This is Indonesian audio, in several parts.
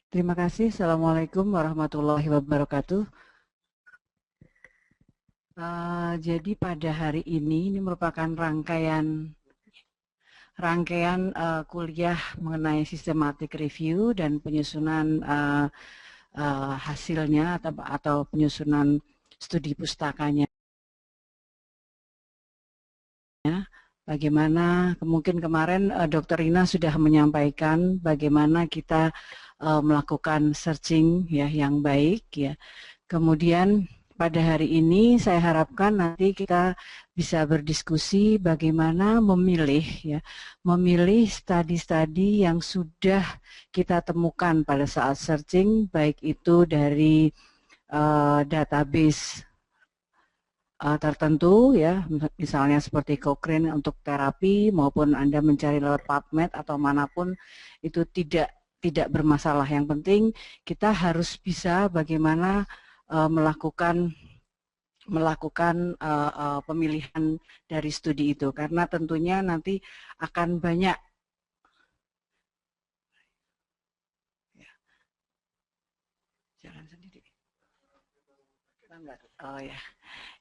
Terima kasih. Assalamualaikum warahmatullahi wabarakatuh. Jadi pada hari ini merupakan rangkaian kuliah mengenai systematic review dan penyusunan hasilnya atau penyusunan studi pustakanya. Bagaimana mungkin kemarin Dr. Rina sudah menyampaikan bagaimana kita melakukan searching ya yang baik ya. Kemudian pada hari ini saya harapkan nanti kita bisa berdiskusi bagaimana memilih studi-studi yang sudah kita temukan pada saat searching, baik itu dari database tertentu ya, misalnya seperti Cochrane untuk terapi maupun Anda mencari lewat PubMed atau manapun itu tidak bermasalah. Yang penting kita harus bisa bagaimana melakukan pemilihan dari studi itu, karena tentunya nanti akan banyak jalan sendiri. Oh ya.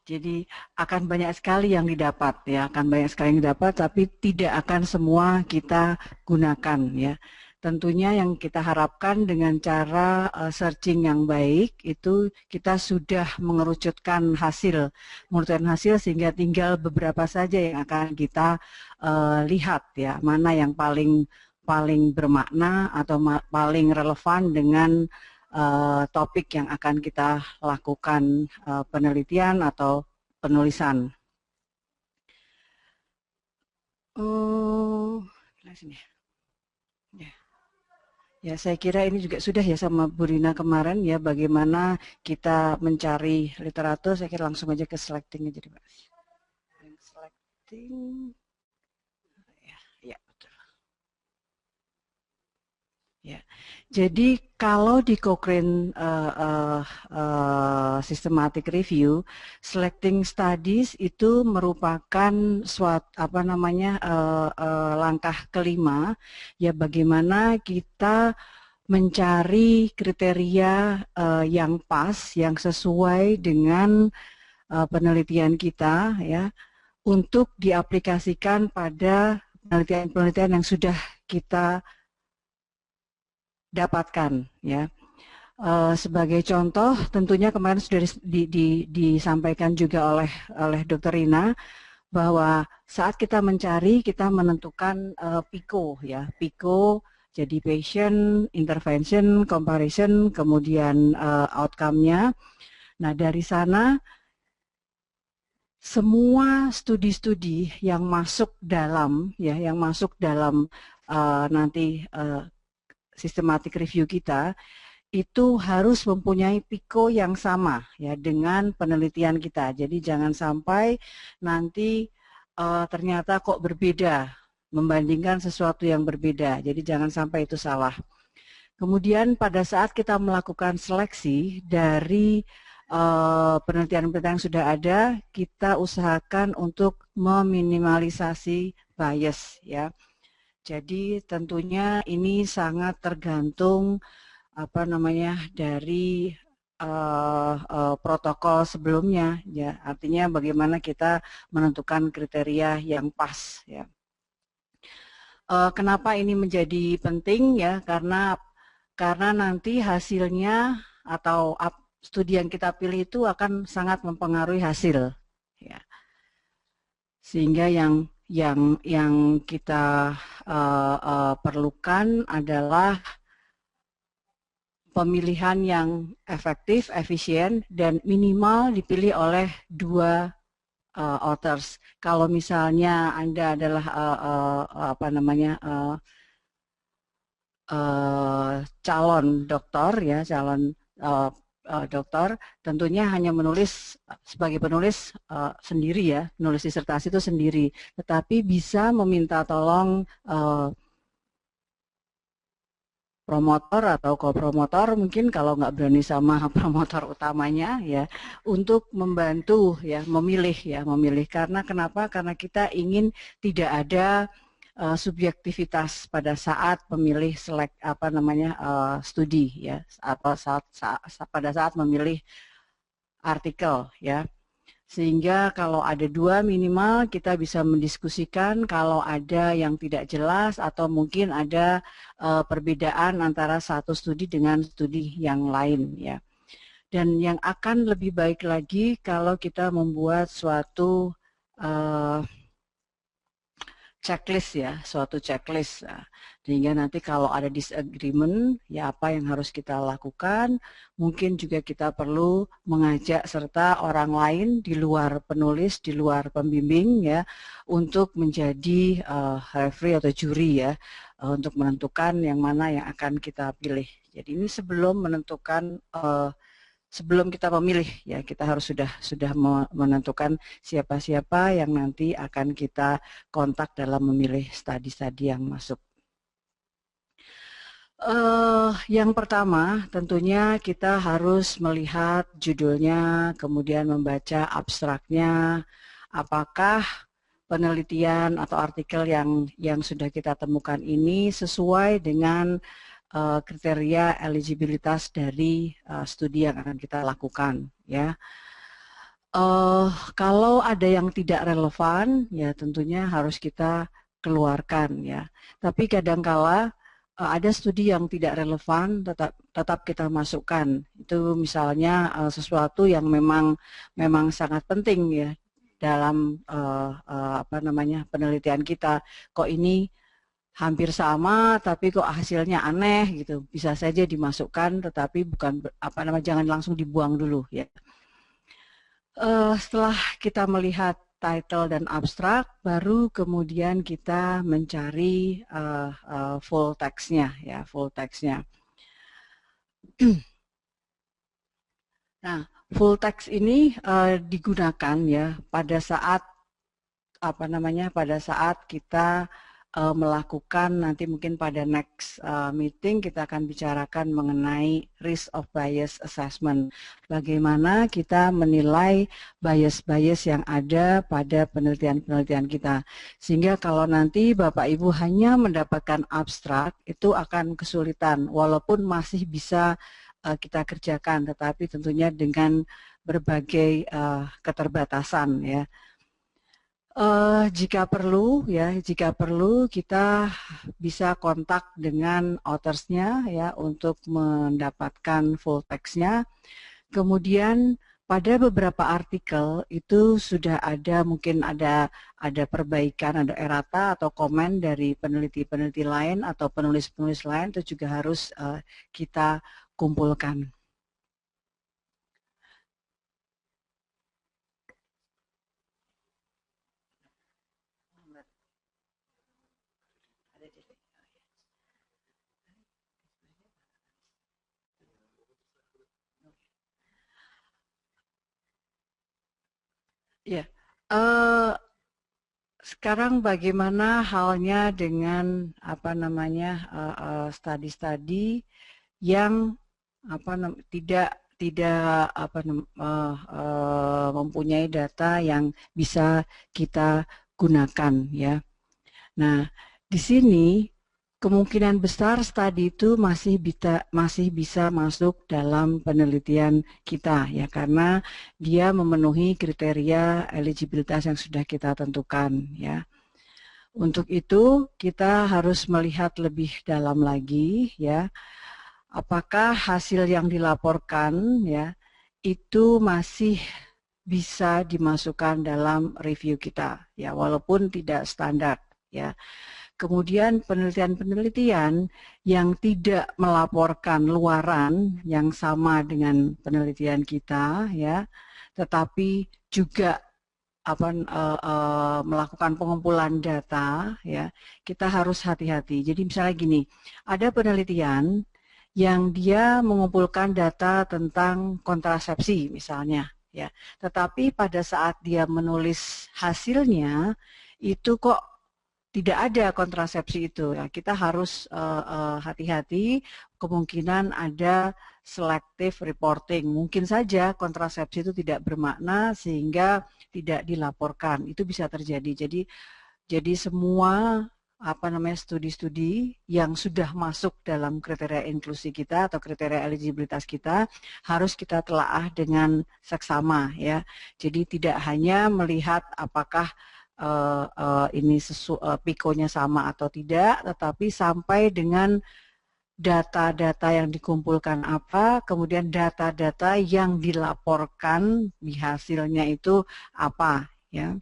Jadi akan banyak sekali yang didapat ya, akan banyak sekali yang didapat, tapi tidak akan semua kita gunakan ya. Tentunya yang kita harapkan dengan cara searching yang baik itu kita sudah mengerucutkan hasil sehingga tinggal beberapa saja yang akan kita lihat ya, mana yang paling bermakna atau paling relevan dengan topik yang akan kita lakukan penelitian atau penulisan. Ya, saya kira ini juga sudah ya sama Bu Rina kemarin ya, bagaimana kita mencari literatur. Saya kira langsung aja ke selecting aja, Pak. Selecting. Ya, betul. Ya. Jadi kalau di Cochrane systematic review, selecting studies itu merupakan langkah kelima ya, bagaimana kita mencari kriteria yang pas, yang sesuai dengan penelitian kita ya, untuk diaplikasikan pada penelitian-penelitian yang sudah kita dapatkan ya. Sebagai contoh, tentunya kemarin sudah disampaikan juga oleh Dr. Rina bahwa saat kita mencari, kita menentukan PICO ya, PICO jadi patient, intervention, comparison, kemudian outcome-nya. Nah dari sana semua studi-studi yang masuk dalam nanti systematic review kita itu harus mempunyai PICO yang sama ya dengan penelitian kita. Jadi jangan sampai nanti ternyata kok berbeda, membandingkan sesuatu yang berbeda. Jadi jangan sampai itu salah. Kemudian pada saat kita melakukan seleksi dari penelitian-penelitian yang sudah ada, kita usahakan untuk meminimalisasi bias ya. Jadi tentunya ini sangat tergantung dari protokol sebelumnya ya, artinya bagaimana kita menentukan kriteria yang pas ya. Kenapa ini menjadi penting ya, karena nanti hasilnya atau studi yang kita pilih itu akan sangat mempengaruhi hasil ya, sehingga yang kita perlukan adalah pemilihan yang efektif, efisien, dan minimal dipilih oleh 2 authors. Kalau misalnya Anda adalah calon doktor ya, dokter, tentunya hanya menulis sebagai penulis sendiri ya, menulis disertasi itu sendiri, tetapi bisa meminta tolong promotor atau kopromotor mungkin kalau nggak berani sama promotor utamanya ya, untuk membantu ya memilih karena kenapa? Karena kita ingin tidak ada subjektivitas pada saat memilih studi ya, atau pada saat memilih artikel ya. Sehingga kalau ada dua minimal kita bisa mendiskusikan kalau ada yang tidak jelas atau mungkin ada perbedaan antara satu studi dengan studi yang lain ya. Dan yang akan lebih baik lagi kalau kita membuat suatu checklist ya, suatu checklist. Sehingga nanti kalau ada disagreement, ya apa yang harus kita lakukan, mungkin juga kita perlu mengajak serta orang lain di luar penulis, di luar pembimbing ya, untuk menjadi referee atau juri ya, untuk menentukan yang mana yang akan kita pilih. Jadi ini sebelum menentukan sebelum kita memilih ya, kita harus sudah menentukan siapa-siapa yang nanti akan kita kontak dalam memilih studi-studi yang masuk. Yang pertama tentunya kita harus melihat judulnya, kemudian membaca abstraknya, apakah penelitian atau artikel yang sudah kita temukan ini sesuai dengan kriteria eligibilitas dari studi yang akan kita lakukan ya. Kalau ada yang tidak relevan ya tentunya harus kita keluarkan ya. Tapi kadangkala ada studi yang tidak relevan tetap kita masukkan. Itu misalnya sesuatu yang memang sangat penting ya dalam penelitian kita. Kok ini hampir sama tapi kok hasilnya aneh gitu, bisa saja dimasukkan tetapi bukan jangan langsung dibuang dulu ya. Setelah kita melihat title dan abstrak, baru kemudian kita mencari full text-nya ya, full text-nya. Nah, full text ini digunakan ya pada saat pada saat kita melakukan nanti mungkin pada next meeting kita akan bicarakan mengenai risk of bias assessment. Bagaimana kita menilai bias-bias yang ada pada penelitian-penelitian kita. Sehingga kalau nanti Bapak Ibu hanya mendapatkan abstrak itu akan kesulitan walaupun masih bisa kita kerjakan tetapi tentunya dengan berbagai keterbatasan ya. Jika perlu kita bisa kontak dengan authors-nya ya untuk mendapatkan full text-nya. Kemudian pada beberapa artikel itu sudah ada mungkin ada perbaikan, ada errata atau komen dari peneliti-peneliti lain atau penulis-penulis lain itu juga harus kita kumpulkan. Ya, sekarang bagaimana halnya dengan studi-studi yang tidak mempunyai data yang bisa kita gunakan ya. Nah, di sini kemungkinan besar studi itu masih bisa masuk dalam penelitian kita ya karena dia memenuhi kriteria eligibilitas yang sudah kita tentukan ya. Untuk itu kita harus melihat lebih dalam lagi ya. Apakah hasil yang dilaporkan ya itu masih bisa dimasukkan dalam review kita ya walaupun tidak standar ya. Kemudian penelitian-penelitian yang tidak melaporkan luaran yang sama dengan penelitian kita ya, tetapi juga melakukan pengumpulan data ya, kita harus hati-hati. Jadi misalnya gini, ada penelitian yang dia mengumpulkan data tentang kontrasepsi misalnya ya, tetapi pada saat dia menulis hasilnya itu kok tidak ada kontrasepsi itu ya, kita harus hati-hati kemungkinan ada selective reporting. Mungkin saja kontrasepsi itu tidak bermakna sehingga tidak dilaporkan. Itu bisa terjadi. Jadi semua studi-studi yang sudah masuk dalam kriteria inklusi kita atau kriteria eligibilitas kita harus kita telaah dengan seksama ya. Jadi tidak hanya melihat apakah ini PIKO-nya sama atau tidak, tetapi sampai dengan data-data yang dikumpulkan apa, kemudian data-data yang dilaporkan di hasilnya itu apa ya.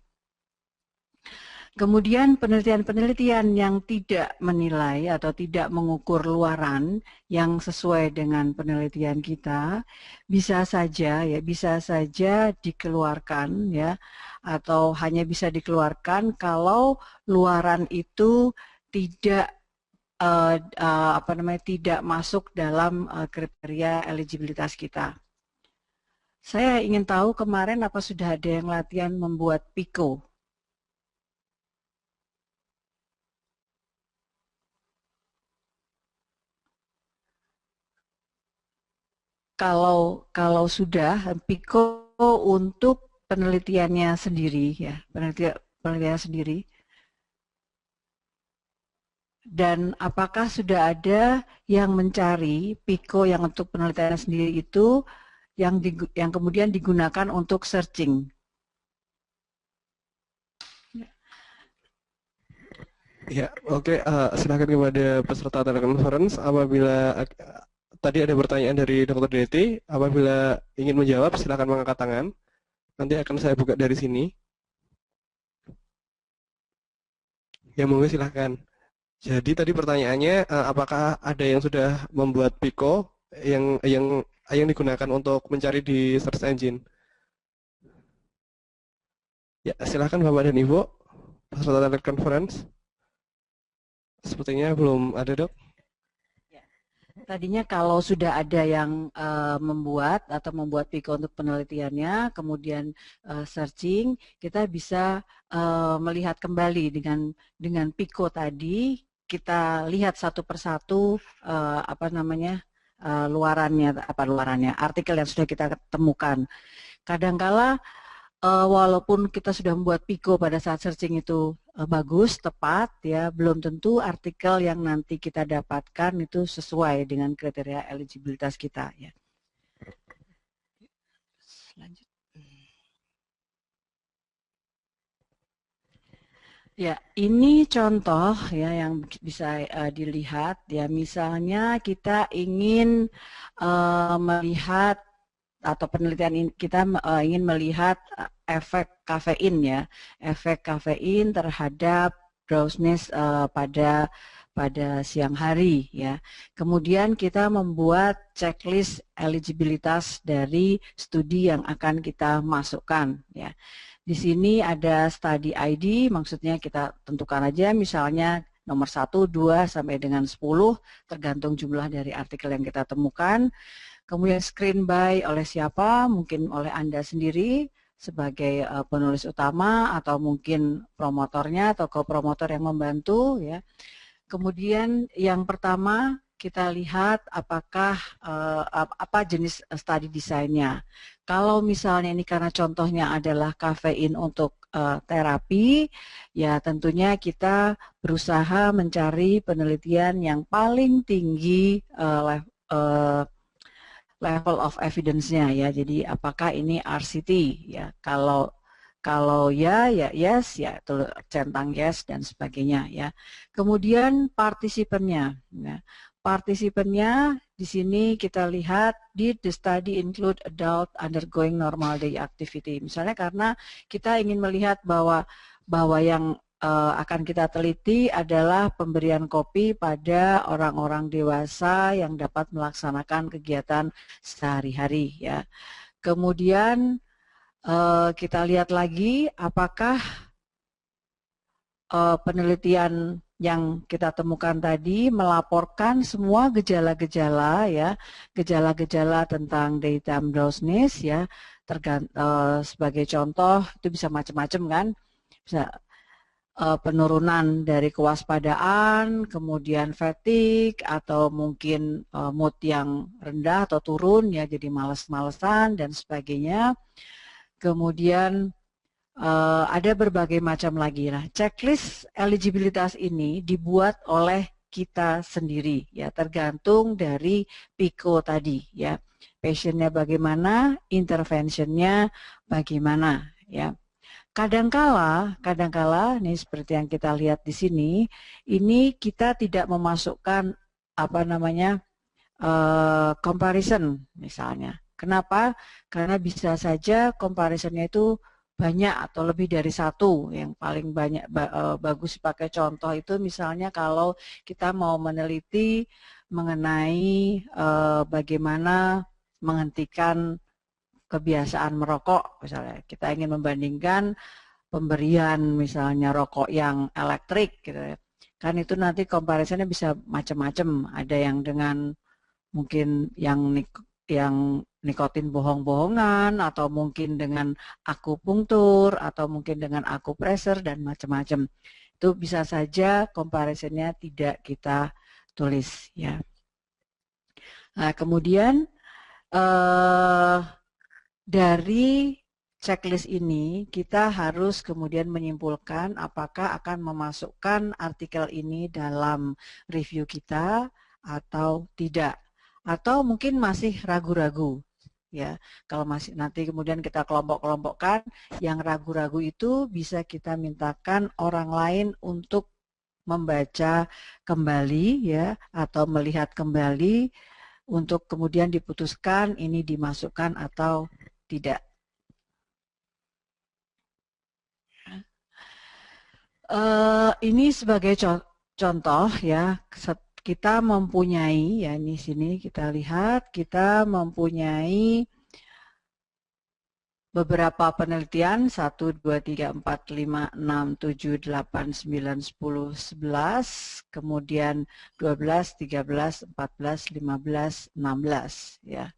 Kemudian penelitian-penelitian yang tidak menilai atau tidak mengukur luaran yang sesuai dengan penelitian kita bisa saja dikeluarkan ya, atau hanya bisa dikeluarkan kalau luaran itu tidak tidak masuk dalam kriteria eligibilitas kita. Saya ingin tahu kemarin apa sudah ada yang latihan membuat PIKO? Kalau sudah PIKO untuk penelitiannya sendiri ya, penelitian sendiri. Dan apakah sudah ada yang mencari PIKO yang untuk penelitian sendiri itu yang kemudian digunakan untuk searching? Ya, oke. Silakan kepada peserta telekonferensi apabila tadi ada pertanyaan dari Dr. Deti, apabila ingin menjawab silakan mengangkat tangan. Nanti akan saya buka dari sini. Ya, monggo silakan. Jadi tadi pertanyaannya, apakah ada yang sudah membuat PIKO yang digunakan untuk mencari di search engine? Ya, silakan Bapak dan Ibu peserta telekonferensi. Sepertinya belum ada, Dok. Tadinya kalau sudah ada yang membuat PIKO untuk penelitiannya, kemudian searching, kita bisa melihat kembali dengan PIKO tadi, kita lihat satu persatu luarannya, artikel yang sudah kita temukan. Kadangkala walaupun kita sudah membuat PIKO pada saat searching itu bagus, tepat, ya, belum tentu artikel yang nanti kita dapatkan itu sesuai dengan kriteria eligibilitas kita. Ya. Lanjut. Ya, ini contoh ya yang bisa dilihat. Ya, misalnya kita ingin melihat atau penelitian kita ingin melihat efek kafein ya, efek kafein terhadap drowsiness pada siang hari ya. Kemudian kita membuat checklist eligibilitas dari studi yang akan kita masukkan ya. Di sini ada study ID, maksudnya kita tentukan aja misalnya nomor 1, 2 sampai dengan 10 tergantung jumlah dari artikel yang kita temukan. Kemudian screen by oleh siapa? Mungkin oleh Anda sendiri sebagai penulis utama atau mungkin promotornya atau co-promotor yang membantu ya. Kemudian yang pertama kita lihat apakah apa jenis study desainnya. Kalau misalnya ini karena contohnya adalah kafein untuk terapi, ya tentunya kita berusaha mencari penelitian yang paling tinggi level of evidence-nya ya. Jadi apakah ini RCT ya? Kalau ya yes, ya centang yes dan sebagainya ya. Kemudian partisipannya. Ya. Partisipannya di sini kita lihat did the study include adult undergoing normal day activity. Misalnya karena kita ingin melihat bahwa yang akan kita teliti adalah pemberian kopi pada orang-orang dewasa yang dapat melaksanakan kegiatan sehari-hari ya. Kemudian kita lihat lagi apakah penelitian yang kita temukan tadi melaporkan semua gejala-gejala ya, gejala-gejala tentang daytime drowsiness ya, sebagai contoh itu bisa macam-macam kan, bisa penurunan dari kewaspadaan, kemudian fatigue atau mungkin mood yang rendah atau turun ya, jadi males-malesan dan sebagainya. Kemudian ada berbagai macam lagi. Nah, checklist eligibilitas ini dibuat oleh kita sendiri, ya, tergantung dari PICO tadi, ya. Passionnya bagaimana, interventionnya bagaimana, ya. Kadangkala, ini seperti yang kita lihat di sini, ini kita tidak memasukkan apa namanya comparison misalnya. Kenapa? Karena bisa saja comparisonnya itu banyak atau lebih dari satu. Yang paling banyak bagus pakai contoh itu misalnya kalau kita mau meneliti mengenai bagaimana menghentikan kebiasaan merokok, misalnya kita ingin membandingkan pemberian misalnya rokok yang elektrik gitu ya. Kan itu nanti comparisonnya bisa macam-macam, ada yang dengan mungkin yang nikotin bohong-bohongan, atau mungkin dengan akupunktur, atau mungkin dengan akupressor dan macam-macam. Itu bisa saja comparisonnya tidak kita tulis, ya. Nah, kemudian dari checklist ini kita harus kemudian menyimpulkan apakah akan memasukkan artikel ini dalam review kita atau tidak, atau mungkin masih ragu-ragu, ya. Kalau masih, nanti kemudian kita kelompok-kelompokkan, yang ragu-ragu itu bisa kita mintakan orang lain untuk membaca kembali, ya, atau melihat kembali untuk kemudian diputuskan ini dimasukkan atau tidak. Ini sebagai contoh, ya, kita mempunyai, ya, ini sini kita lihat, kita mempunyai beberapa penelitian 1, 2, 3, 4, 5, 6, 7, 8, 9, 10, 11, kemudian 12, 13, 14, 15, 16, ya.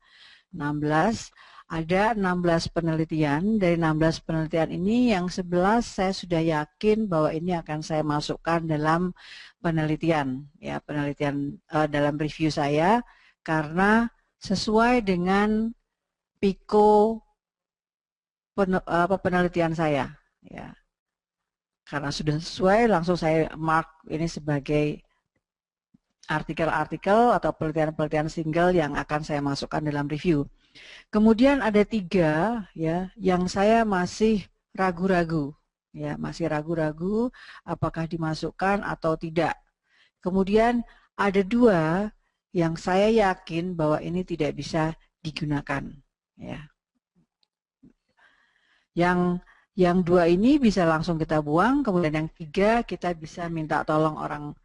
16, ada 16 penelitian. Dari 16 penelitian ini yang 11 saya sudah yakin bahwa ini akan saya masukkan dalam penelitian, ya, penelitian dalam review saya, karena sesuai dengan PICO penelitian saya, ya. Karena sudah sesuai, langsung saya mark ini sebagai artikel-artikel atau penelitian-penelitian single yang akan saya masukkan dalam review. Kemudian ada 3, ya, yang saya masih ragu-ragu, ya, masih ragu-ragu apakah dimasukkan atau tidak. Kemudian ada 2 yang saya yakin bahwa ini tidak bisa digunakan, ya. Yang 2 ini bisa langsung kita buang, kemudian yang 3 kita bisa minta tolong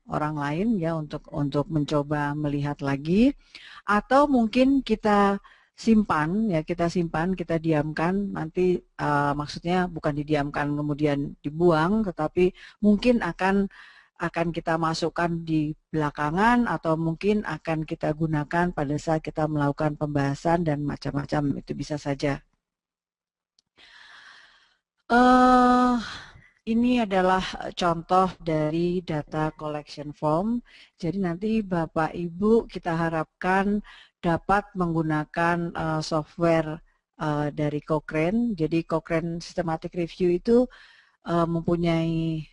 orang lain, ya, untuk mencoba melihat lagi, atau mungkin kita simpan, ya, kita diamkan, nanti maksudnya bukan didiamkan kemudian dibuang, tetapi mungkin akan kita masukkan di belakangan, atau mungkin akan kita gunakan pada saat kita melakukan pembahasan dan macam-macam, itu bisa saja. Ini adalah contoh dari data collection form. Jadi nanti Bapak Ibu kita harapkan dapat menggunakan software dari Cochrane. Jadi Cochrane Systematic Review itu mempunyai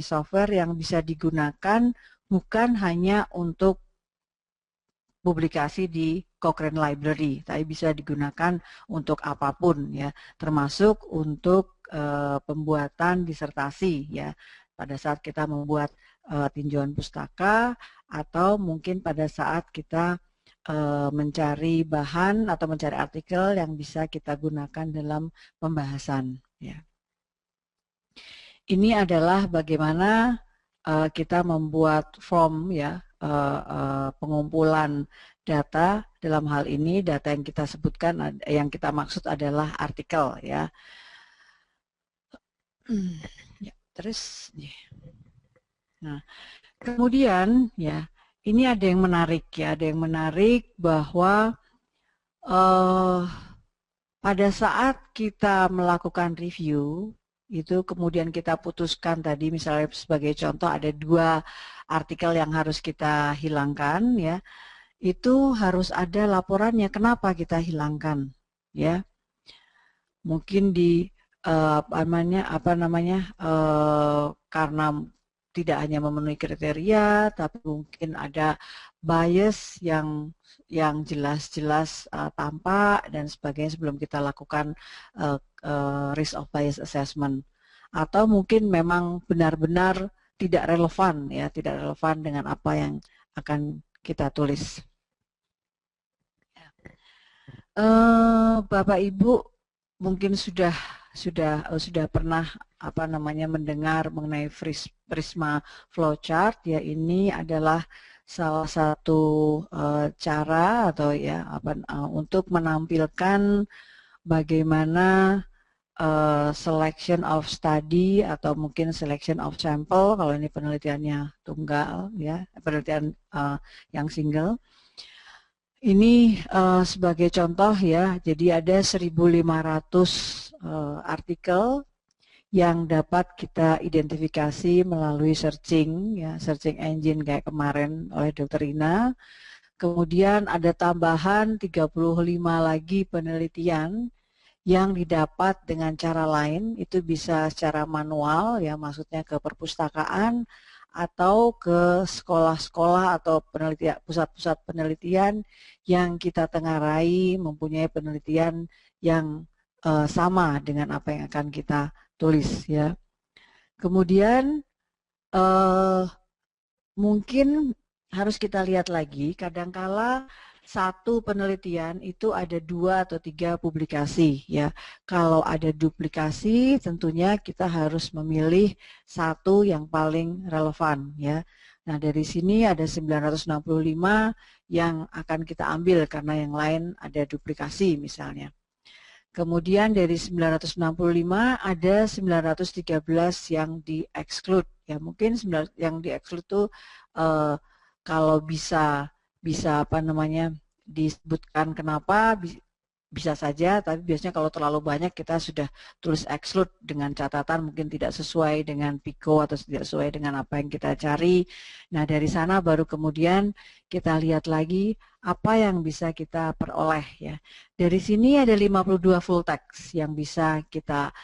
software yang bisa digunakan bukan hanya untuk publikasi di Cochrane Library, tapi bisa digunakan untuk apapun, ya, termasuk untuk pembuatan disertasi, ya, pada saat kita membuat tinjauan pustaka, atau mungkin pada saat kita mencari bahan atau mencari artikel yang bisa kita gunakan dalam pembahasan, ya. Ini adalah bagaimana kita membuat form, ya, pengumpulan data. Dalam hal ini data yang kita sebutkan, yang kita maksud adalah artikel, ya. Ya, terus, nah, kemudian, ya, ini ada yang menarik, ya, ada yang menarik bahwa pada saat kita melakukan review, itu kemudian kita putuskan tadi, misalnya sebagai contoh ada 2 artikel yang harus kita hilangkan, ya, itu harus ada laporannya kenapa kita hilangkan, ya. Mungkin di karena tidak hanya memenuhi kriteria, tapi mungkin ada bias yang jelas-jelas tampak dan sebagainya sebelum kita lakukan risk of bias assessment. Atau mungkin memang benar-benar tidak relevan ya, tidak relevan dengan apa yang akan kita tulis. Bapak Ibu mungkin sudah pernah mendengar mengenai Prisma flowchart ya. Ini adalah salah satu cara atau ya untuk menampilkan bagaimana selection of study atau mungkin selection of sample kalau ini penelitiannya tunggal ya, penelitian yang single. Ini sebagai contoh ya, jadi ada 1.500 artikel yang dapat kita identifikasi melalui searching ya, searching engine kayak kemarin oleh Dr. Ina. Kemudian ada tambahan 35 lagi penelitian yang didapat dengan cara lain, itu bisa secara manual ya, maksudnya ke perpustakaan atau ke sekolah-sekolah atau pusat-pusat penelitian yang kita tengarai mempunyai penelitian yang sama dengan apa yang akan kita tulis ya. Kemudian mungkin harus kita lihat lagi, kadangkala satu penelitian itu ada 2 atau 3 publikasi ya. Kalau ada duplikasi tentunya kita harus memilih satu yang paling relevan ya. Nah, dari sini ada 965 yang akan kita ambil karena yang lain ada duplikasi misalnya. Kemudian dari 965 ada 913 yang di-exclude ya. Mungkin yang di-exclude itu kalau bisa disebutkan kenapa bisa saja, tapi biasanya kalau terlalu banyak kita sudah tulis exclude dengan catatan mungkin tidak sesuai dengan PICO atau tidak sesuai dengan apa yang kita cari. Nah, dari sana baru kemudian kita lihat lagi apa yang bisa kita peroleh ya. Dari sini ada 52 full text yang bisa kita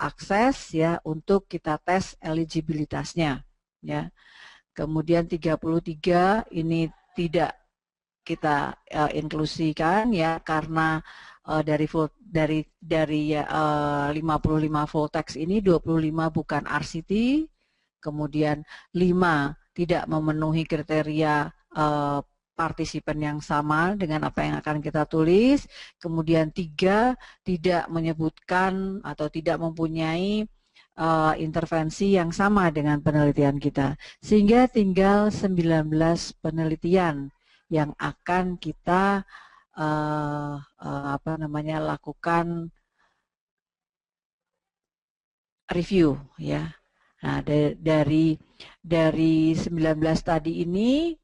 akses ya untuk kita tes eligibilitasnya ya. Kemudian 33 ini tidak kita inklusikan ya karena dari 55 full text ini 25 bukan RCT, kemudian 5 tidak memenuhi kriteria partisipan yang sama dengan apa yang akan kita tulis, kemudian 3 tidak menyebutkan atau tidak mempunyai intervensi yang sama dengan penelitian kita, sehingga tinggal 19 penelitian yang akan kita lakukan review ya. Nah, dari 19 tadi ini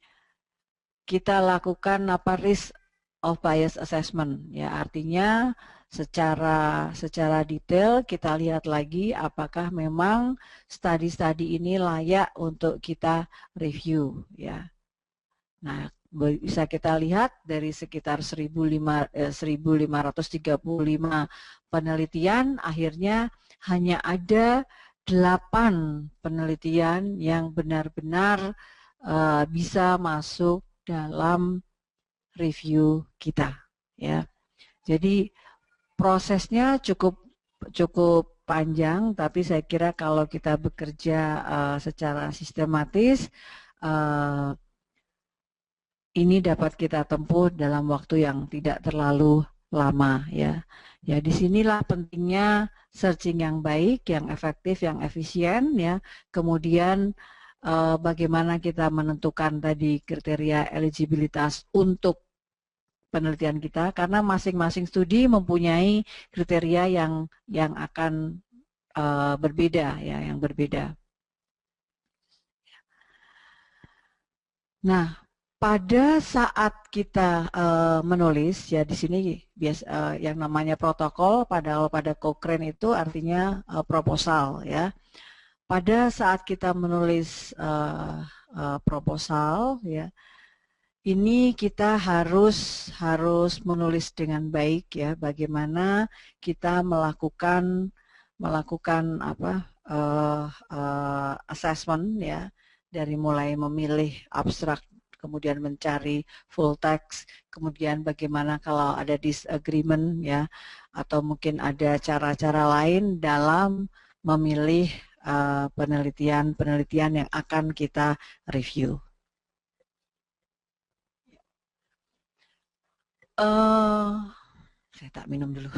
kita lakukan risk of bias assessment ya, artinya secara detail kita lihat lagi apakah memang studi-studi ini layak untuk kita review ya. Nah, bisa kita lihat dari sekitar 1.535 penelitian, akhirnya hanya ada 8 penelitian yang benar-benar bisa masuk dalam review kita ya. Jadi prosesnya cukup panjang, tapi saya kira kalau kita bekerja secara sistematis ini dapat kita tempuh dalam waktu yang tidak terlalu lama ya. Ya, disinilah pentingnya searching yang baik, yang efektif, yang efisien ya. Kemudian bagaimana kita menentukan tadi kriteria eligibilitas untuk penelitian kita, karena masing-masing studi mempunyai kriteria yang akan berbeda ya, yang berbeda. Nah, pada saat kita menulis ya, di sini yang namanya protokol pada Cochrane itu artinya proposal ya. Pada saat kita menulis proposal ya, ini kita harus menulis dengan baik ya, bagaimana kita melakukan melakukan assessment ya, dari mulai memilih abstrak, kemudian mencari full text, kemudian bagaimana kalau ada disagreement ya, atau mungkin ada cara-cara lain dalam memilih penelitian-penelitian yang akan kita review. Saya tak minum dulu.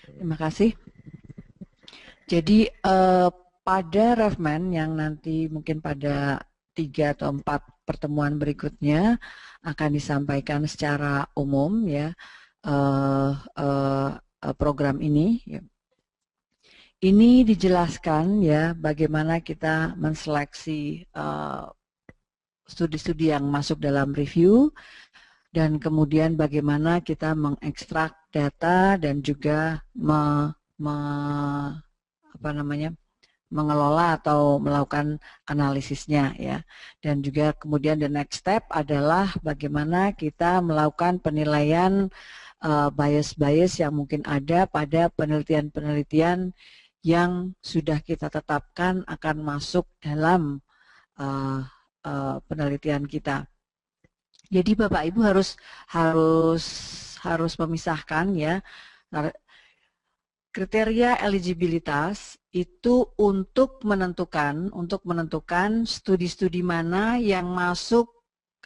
Terima kasih. Jadi pada Refman yang nanti mungkin pada 3 atau 4 pertemuan berikutnya akan disampaikan secara umum ya program ini. Ya. Ini dijelaskan ya bagaimana kita menseleksi studi-studi yang masuk dalam review, dan kemudian bagaimana kita mengekstrak data dan juga mengelola atau melakukan analisisnya ya. Dan juga kemudian the next step adalah bagaimana kita melakukan penilaian bias-bias yang mungkin ada pada penelitian-penelitian yang sudah kita tetapkan akan masuk dalam penelitian kita. Jadi Bapak Ibu harus memisahkan ya, kriteria eligibilitas itu untuk menentukan studi-studi mana yang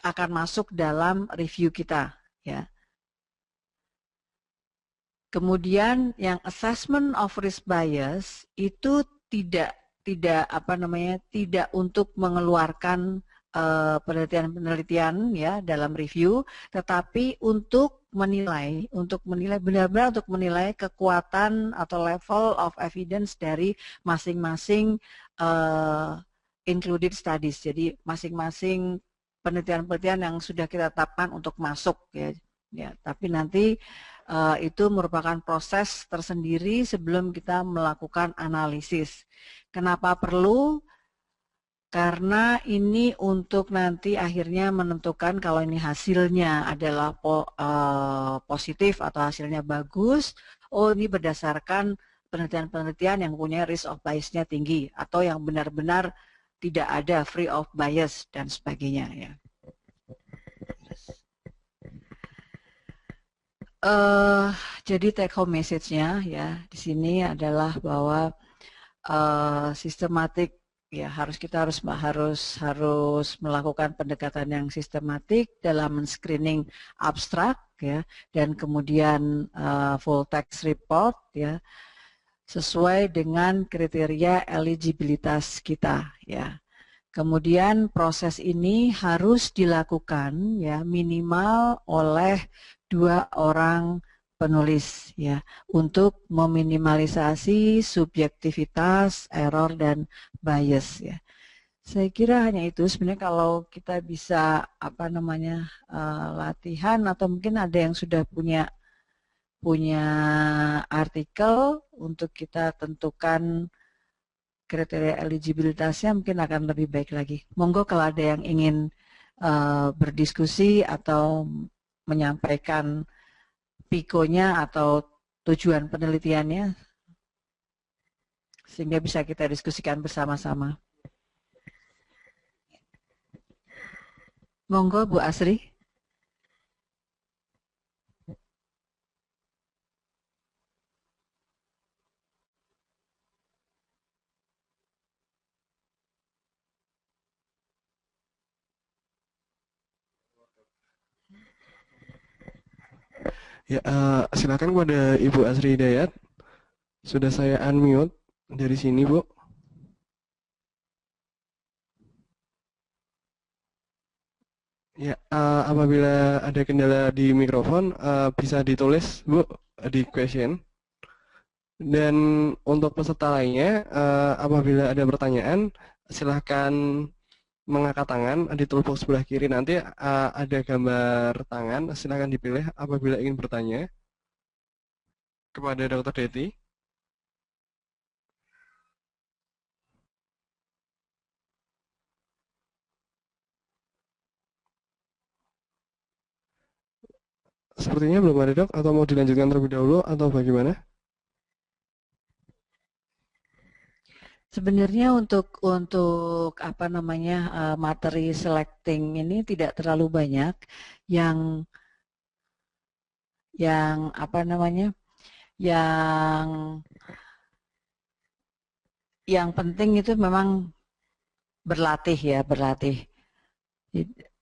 akan masuk dalam review kita ya. Kemudian yang assessment of risk bias itu tidak untuk mengeluarkan penelitian-penelitian ya dalam review, tetapi untuk menilai benar-benar untuk menilai kekuatan atau level of evidence dari masing-masing included studies. Jadi masing-masing penelitian-penelitian yang sudah kita tetapkan untuk masuk ya. Tapi nanti itu merupakan proses tersendiri sebelum kita melakukan analisis. Kenapa perlu? Karena ini untuk nanti akhirnya menentukan kalau ini hasilnya adalah positif atau hasilnya bagus, oh ini berdasarkan penelitian-penelitian yang punya risk of bias-nya tinggi, atau yang benar-benar tidak ada free of bias dan sebagainya ya. Jadi take home message-nya ya di sini adalah bahwa sistematik ya kita harus melakukan pendekatan yang sistematik dalam men-screening abstrak ya, dan kemudian full text report ya sesuai dengan kriteria eligibilitas kita ya. Kemudian proses ini harus dilakukan ya minimal oleh 2 orang penulis ya untuk meminimalisasi subjektivitas, error dan bias ya. Saya kira hanya itu. Sebenarnya kalau kita bisa latihan, atau mungkin ada yang sudah punya artikel untuk kita tentukan kriteria eligibilitasnya, mungkin akan lebih baik lagi. Monggo kalau ada yang ingin berdiskusi atau menyampaikan PIKO-nya atau tujuan penelitiannya, sehingga bisa kita diskusikan bersama-sama. Monggo Bu Asri. Ya, silakan kepada Ibu Asri Hidayat. Sudah saya unmute dari sini, Bu. Ya, apabila ada kendala di mikrofon, bisa ditulis, Bu, di question. Dan untuk peserta lainnya, apabila ada pertanyaan, silahkan mengangkat tangan di toolbox sebelah kiri nanti ada gambar tangan, silakan dipilih apabila ingin bertanya kepada Dr. Deti. Sepertinya belum ada, Dok, atau mau dilanjutkan terlebih dahulu atau bagaimana? Sebenarnya untuk apa namanya materi selecting ini tidak terlalu banyak yang apa namanya yang penting itu memang berlatih ya,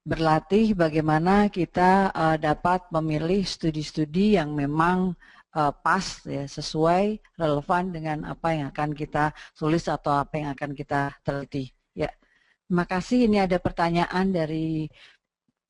berlatih bagaimana kita dapat memilih studi-studi yang memang pas ya, sesuai relevan dengan apa yang akan kita tulis atau apa yang akan kita teliti. Ya, terima kasih. Ini ada pertanyaan dari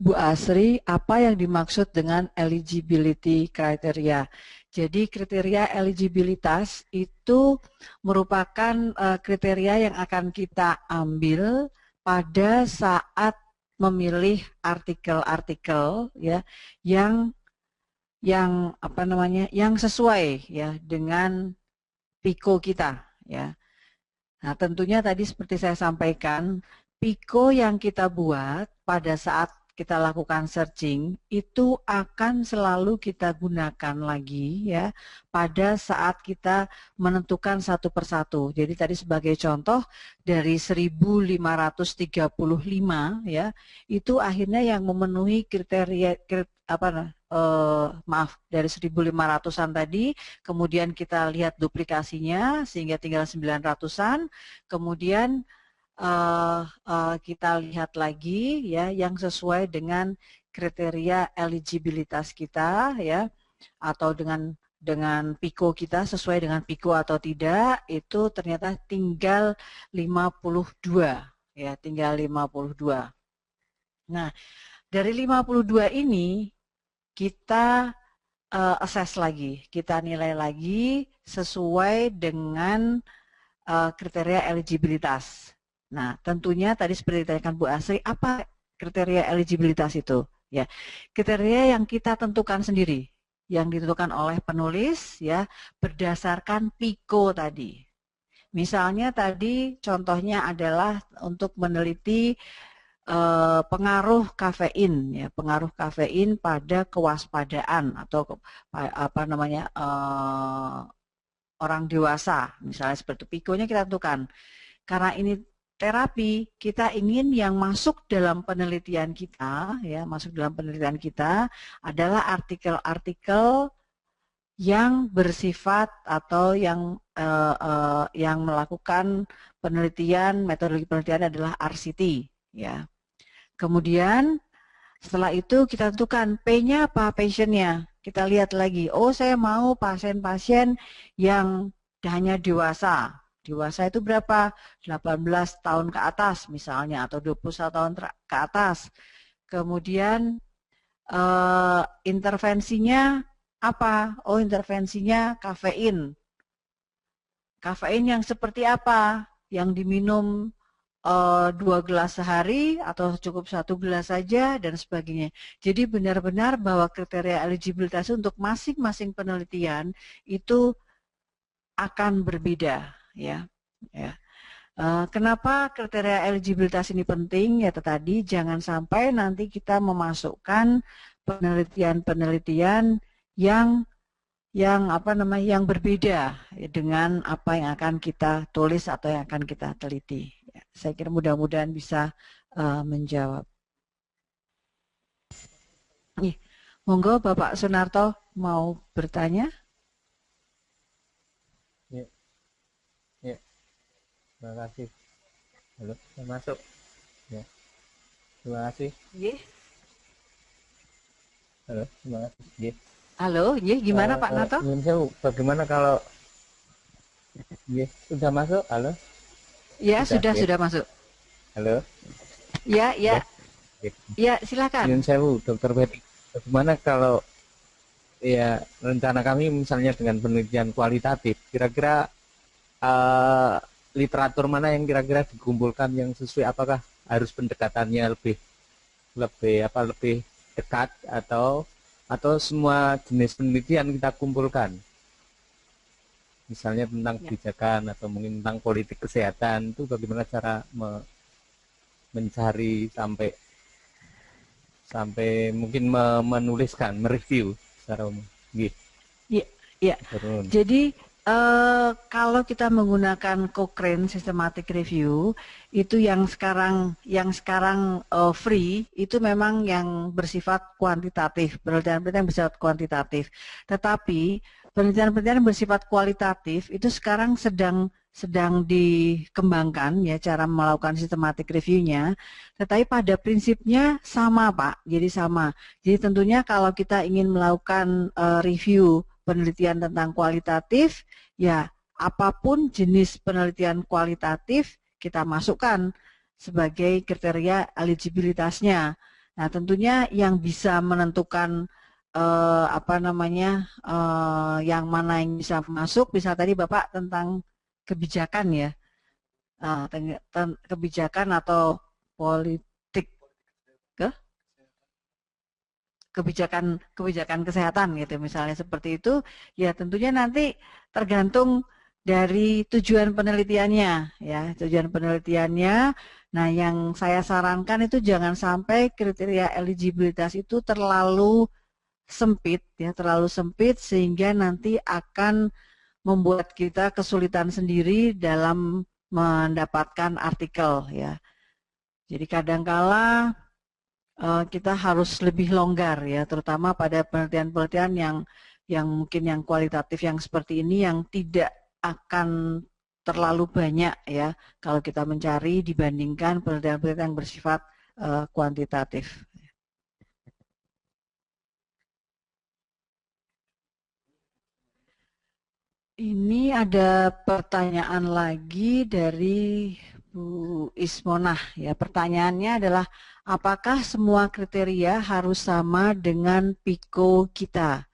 Bu Asri, apa yang dimaksud dengan eligibility criteria? Jadi kriteria eligibilitas itu merupakan kriteria yang akan kita ambil pada saat memilih artikel-artikel ya yang apa namanya yang sesuai ya dengan PIKO kita ya. Nah, tentunya tadi seperti saya sampaikan, PIKO yang kita buat pada saat kita lakukan searching itu akan selalu kita gunakan lagi ya pada saat kita menentukan satu persatu. Jadi tadi sebagai contoh dari 1535 ya itu akhirnya yang memenuhi kriteria maaf dari 1500-an tadi, kemudian kita lihat duplikasinya sehingga tinggal 900-an, kemudian kita lihat lagi ya yang sesuai dengan kriteria eligibilitas kita ya atau dengan PIKO kita sesuai dengan PIKO atau tidak itu ternyata tinggal 52 ya, tinggal 52. Nah, dari 52 ini kita assess lagi, kita nilai lagi sesuai dengan kriteria eligibilitas. Nah, tentunya tadi seperti ditanyakan Bu Asri, apa kriteria eligibilitas itu? Ya, kriteria yang kita tentukan sendiri, yang ditentukan oleh penulis ya berdasarkan PIKO tadi. Misalnya tadi contohnya adalah untuk meneliti pengaruh kafein ya, pengaruh kafein pada kewaspadaan atau apa namanya orang dewasa, misalnya seperti PIKO-nya kita tentukan. Karena ini terapi, kita ingin yang masuk dalam penelitian kita, ya, masuk dalam penelitian kita adalah artikel-artikel yang bersifat atau yang melakukan penelitian, metodologi penelitian adalah RCT, ya. Kemudian setelah itu kita tentukan P-nya apa, passion-nya. Kita lihat lagi, oh saya mau pasien-pasien yang hanya dewasa. Dewasa itu berapa? 18 tahun ke atas misalnya atau 21 tahun ke atas. Kemudian intervensinya apa? Oh, intervensinya kafein. Kafein yang seperti apa? Yang diminum 2 gelas sehari atau cukup 1 gelas saja dan sebagainya. Jadi benar-benar bahwa kriteria eligibilitas untuk masing-masing penelitian itu akan berbeda ya. Kenapa kriteria eligibilitas ini penting? Ya tadi jangan sampai nanti kita memasukkan penelitian-penelitian yang yang berbeda dengan apa yang akan kita tulis atau yang akan kita teliti. Ya, saya kira mudah-mudahan bisa menjawab. Nih, monggo Bapak Sunarto mau bertanya? Ya, ya, terima kasih. Halo, saya masuk. Ya, terima kasih. Ye. Halo, terima kasih. Ye. Halo, ye, gimana Pak Narto? Bagaimana kalau ye, sudah masuk? Halo? Ya, sudah masuk. Halo? Ya. Ya, silakan. Nyun sewu, Dr. Betty. Bagaimana kalau ya rencana kami misalnya dengan penelitian kualitatif, kira-kira literatur mana yang kira-kira dikumpulkan yang sesuai, apakah harus pendekatannya lebih lebih dekat atau semua jenis penelitian kita kumpulkan, misalnya tentang kebijakan atau mungkin tentang politik kesehatan, itu bagaimana cara mencari sampai mungkin menuliskan, mereview secara umum. Gitu. Iya. Jadi kalau kita menggunakan Cochrane Systematic Review, itu yang sekarang free itu memang yang bersifat kuantitatif, penelitian-penelitian yang bersifat kuantitatif. Tetapi penelitian-penelitian yang bersifat kualitatif itu sekarang sedang dikembangkan ya cara melakukan systematic review-nya. Tetapi pada prinsipnya sama Pak, jadi sama. Jadi tentunya kalau kita ingin melakukan review penelitian tentang kualitatif, ya apapun jenis penelitian kualitatif kita masukkan sebagai kriteria eligibilitasnya. Nah, tentunya yang bisa menentukan yang mana yang bisa masuk, bisa tadi Bapak tentang kebijakan ya, kebijakan atau politik kebijakan kesehatan gitu misalnya seperti itu, ya tentunya nanti tergantung dari tujuan penelitiannya ya, tujuan penelitiannya. Nah, yang saya sarankan itu jangan sampai kriteria eligibilitas itu terlalu sempit ya, terlalu sempit sehingga nanti akan membuat kita kesulitan sendiri dalam mendapatkan artikel ya. Jadi kadangkala kita harus lebih longgar ya, terutama pada penelitian-penelitian yang mungkin yang kualitatif yang seperti ini yang tidak akan terlalu banyak ya kalau kita mencari dibandingkan penelitian-penelitian yang bersifat kuantitatif. Ini ada pertanyaan lagi dari Bu Ismonah ya. Pertanyaannya adalah apakah semua kriteria harus sama dengan PICO kita?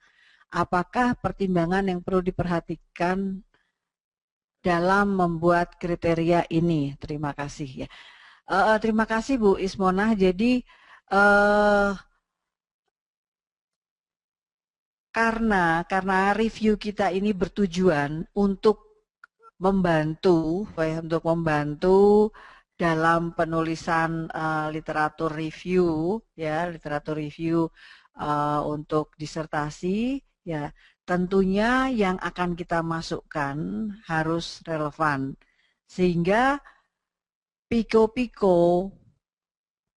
Apakah pertimbangan yang perlu diperhatikan dalam membuat kriteria ini? Terima kasih ya. Terima kasih Bu Ismonah. Jadi karena review kita ini bertujuan untuk membantu dalam penulisan literatur review ya, untuk disertasi ya, tentunya yang akan kita masukkan harus relevan sehingga PICO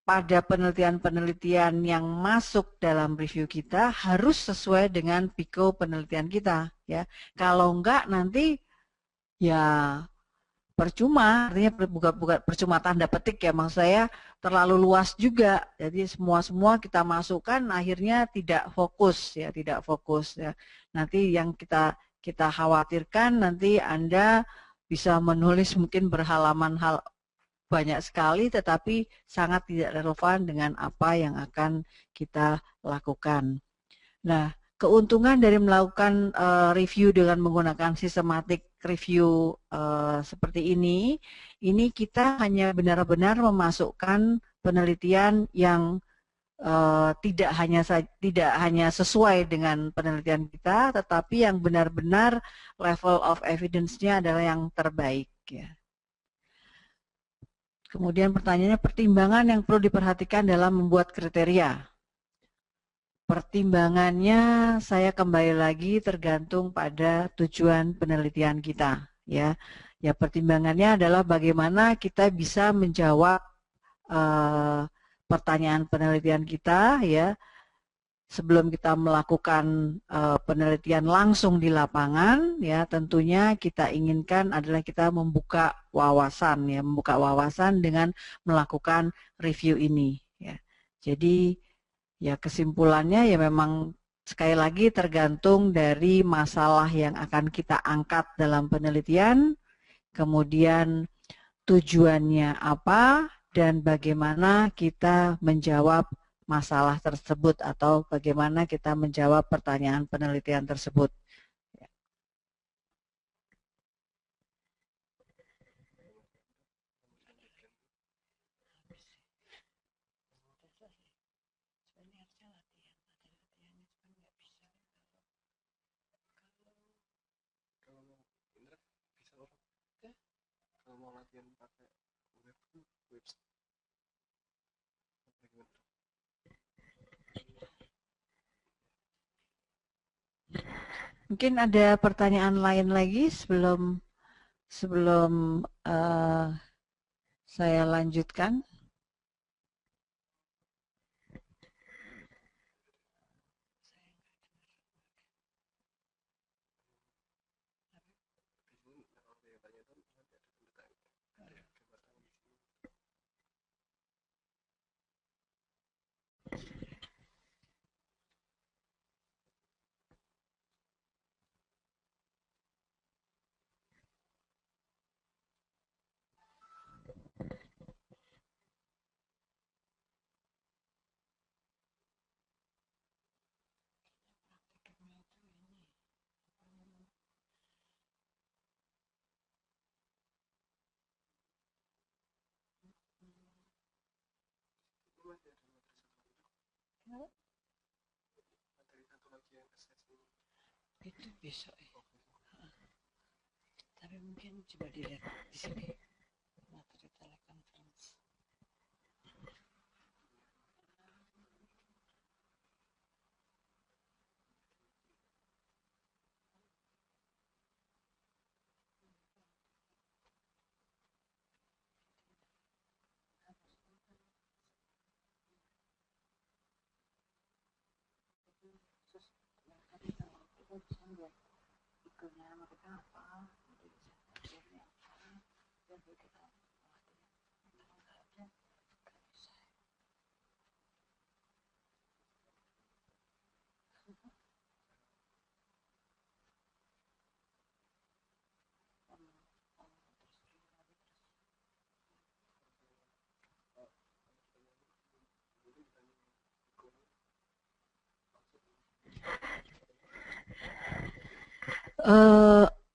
pada penelitian-penelitian yang masuk dalam review kita harus sesuai dengan PICO penelitian kita ya. Kalau enggak nanti ya percuma, artinya bukan percuma tanda petik ya, maksud saya terlalu luas juga. Jadi semua kita masukkan akhirnya tidak fokus ya, Nanti yang kita khawatirkan nanti Anda bisa menulis mungkin berhalaman banyak sekali tetapi sangat tidak relevan dengan apa yang akan kita lakukan. Nah, keuntungan dari melakukan review dengan menggunakan systematic review seperti ini kita hanya benar-benar memasukkan penelitian yang tidak hanya sesuai dengan penelitian kita, tetapi yang benar-benar level of evidence-nya adalah yang terbaik. Ya. Kemudian pertanyaannya, pertimbangan yang perlu diperhatikan dalam membuat kriteria. Pertimbangannya saya kembali lagi tergantung pada tujuan penelitian kita ya. Ya pertimbangannya adalah bagaimana kita bisa menjawab pertanyaan penelitian kita ya sebelum kita melakukan penelitian langsung di lapangan ya, tentunya kita inginkan adalah kita membuka wawasan dengan melakukan review ini ya. Jadi ya kesimpulannya ya memang sekali lagi tergantung dari masalah yang akan kita angkat dalam penelitian, kemudian tujuannya apa, dan bagaimana kita menjawab masalah tersebut atau bagaimana kita menjawab pertanyaan penelitian tersebut. mau latihan pakai web tuh Mungkin ada pertanyaan lain lagi sebelum sebelum saya lanjutkan. Itu besok ya. Tapi mungkin coba dilihat di sini materi telekonferensi.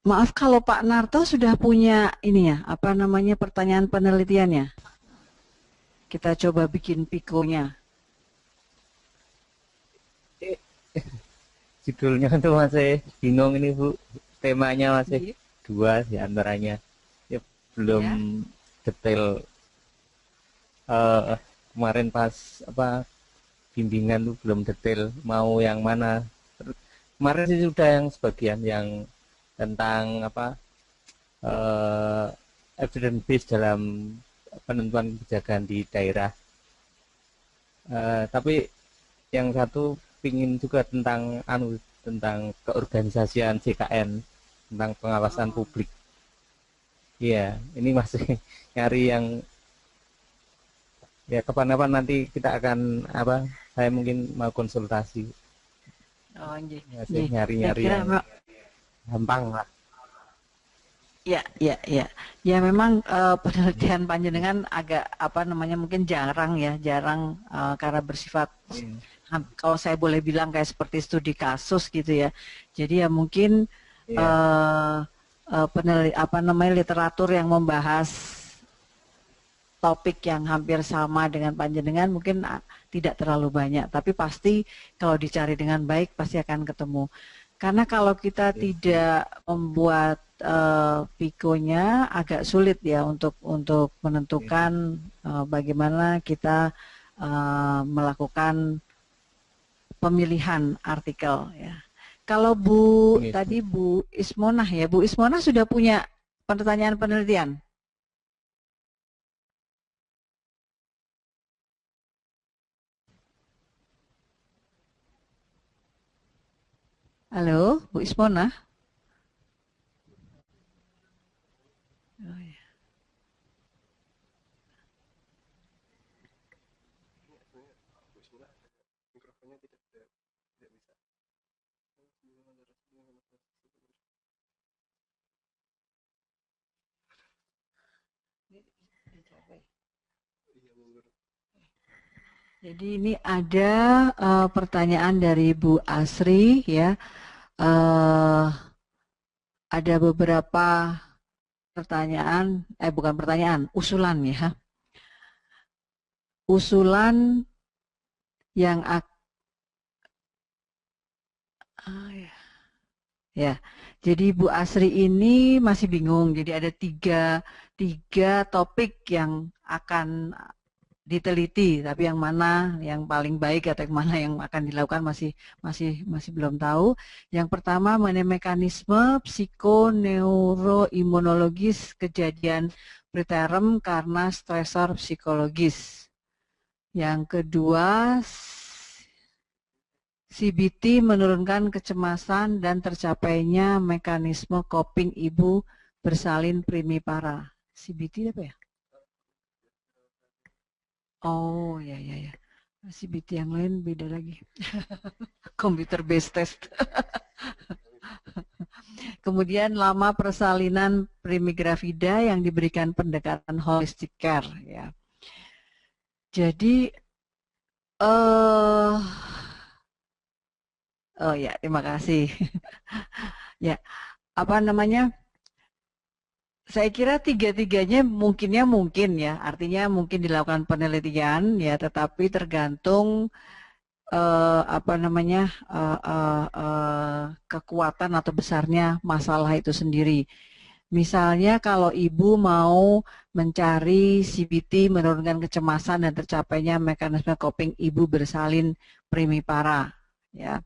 Maaf kalau Pak Narto sudah punya ini ya, apa namanya pertanyaan penelitiannya. Kita coba bikin pikonya. Judulnya tuh masih bingung ini Bu, temanya masih dua di antaranya. Ya, belum detail. Kemarin pas apa bimbingan tuh belum detail mau yang mana. Kemarin sih sudah yang sebagian yang tentang apa evidence base dalam penentuan kebijakan di daerah. Tapi yang satu pingin juga tentang tentang keorganisasian CKN, tentang pengawasan publik. Iya, ini masih nyari yang ya kapan-kapan nanti kita akan apa? Saya mungkin mau konsultasi. Oh, Masih nyari-nyari yang gampang lah. Ya, ya, ya. Ya memang penelitian panjenengan agak apa namanya mungkin jarang ya, jarang karena bersifat kalau saya boleh bilang kayak seperti studi kasus gitu ya. Jadi ya mungkin apa namanya literatur yang membahas topik yang hampir sama dengan panjenengan mungkin tidak terlalu banyak, tapi pasti kalau dicari dengan baik pasti akan ketemu. Karena kalau kita tidak membuat pikonya agak sulit ya untuk menentukan bagaimana kita melakukan pemilihan artikel ya. Kalau tadi Bu Ismonah ya, Bu Ismonah sudah punya pertanyaan penelitian? Halo, Bu Ismonah? Oh, ya. Jadi ini ada pertanyaan dari Bu Asri ya. Ada beberapa pertanyaan, bukan pertanyaan, usulan ya. Usulan yang ya. Ya, jadi Bu Asri ini masih bingung. Jadi ada tiga topik yang akan diteliti, tapi yang mana yang paling baik atau yang mana yang akan dilakukan masih belum tahu. Yang pertama mengenai mekanisme psikoneuroimunologis kejadian preterm karena stresor psikologis. Yang kedua, CBT menurunkan kecemasan dan tercapainya mekanisme coping ibu bersalin primipara. CBT apa ya? Oh, ya. CBT yang lain beda lagi. Computer based test. Kemudian lama persalinan primigravida yang diberikan pendekatan holistic care. Ya. Jadi, oh ya, terima kasih. Ya, apa namanya? Saya kira tiga-tiganya mungkin ya, artinya mungkin dilakukan penelitian ya, tetapi tergantung kekuatan atau besarnya masalah itu sendiri. Misalnya kalau ibu mau mencari CBT menurunkan kecemasan dan tercapainya mekanisme coping ibu bersalin primipara, ya.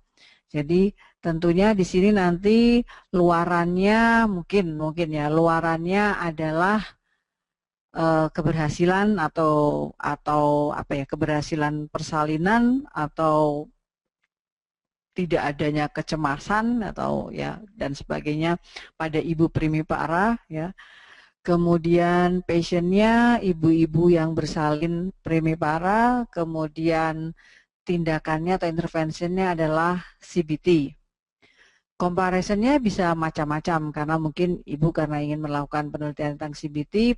Jadi tentunya di sini nanti luarannya mungkin ya luarannya adalah keberhasilan atau apa ya, keberhasilan persalinan atau tidak adanya kecemasan atau ya dan sebagainya pada ibu primipara ya. Kemudian pasiennya ibu-ibu yang bersalin primipara, kemudian tindakannya atau intervensinya adalah CBT. Comparisonnya bisa macam-macam karena mungkin ibu karena ingin melakukan penelitian tentang CBT,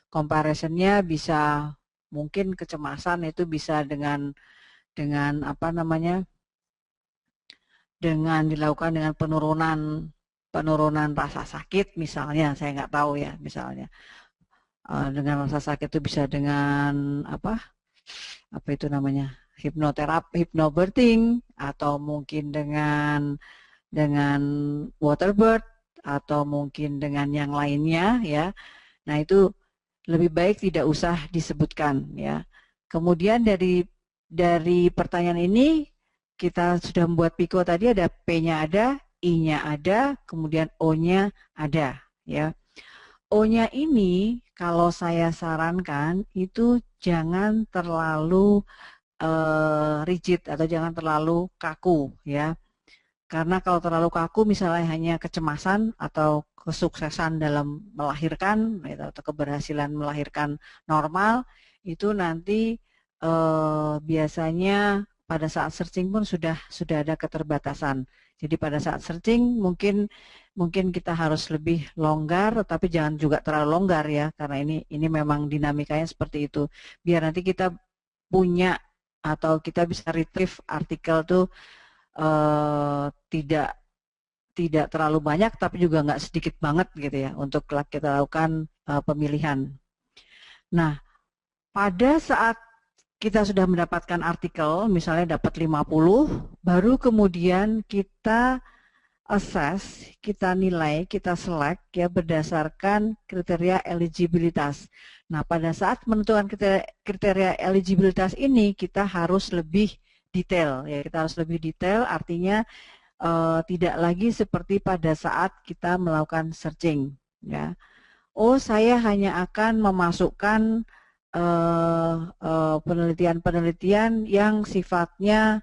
comparisonnya bisa mungkin kecemasan itu bisa dengan apa namanya, dengan dilakukan dengan penurunan rasa sakit misalnya, saya nggak tahu ya misalnya dengan rasa sakit itu bisa dengan apa itu namanya hipnoterapi, hypnobirthing atau mungkin dengan waterbird atau mungkin dengan yang lainnya ya. Nah itu lebih baik tidak usah disebutkan ya. Kemudian dari pertanyaan ini kita sudah membuat PICO tadi, ada P-nya ada, I-nya ada, kemudian O-nya ada ya. O-nya ini kalau saya sarankan itu jangan terlalu rigid atau jangan terlalu kaku ya. Karena kalau terlalu kaku misalnya hanya kecemasan atau kesuksesan dalam melahirkan atau keberhasilan melahirkan normal, itu nanti biasanya pada saat searching pun sudah ada keterbatasan. Jadi pada saat searching mungkin kita harus lebih longgar, tapi jangan juga terlalu longgar ya, karena ini memang dinamikanya seperti itu. Biar nanti kita punya atau kita bisa retrieve artikel tuh tidak terlalu banyak, tapi juga nggak sedikit banget gitu ya untuk kita lakukan pemilihan. Nah, pada saat kita sudah mendapatkan artikel, misalnya dapat 50, baru kemudian kita assess, kita nilai, kita select ya berdasarkan kriteria eligibilitas. Nah, pada saat menentukan kriteria eligibilitas ini kita harus lebih detail ya, kita harus lebih detail, artinya tidak lagi seperti pada saat kita melakukan searching ya. Oh, saya hanya akan memasukkan penelitian-penelitian yang sifatnya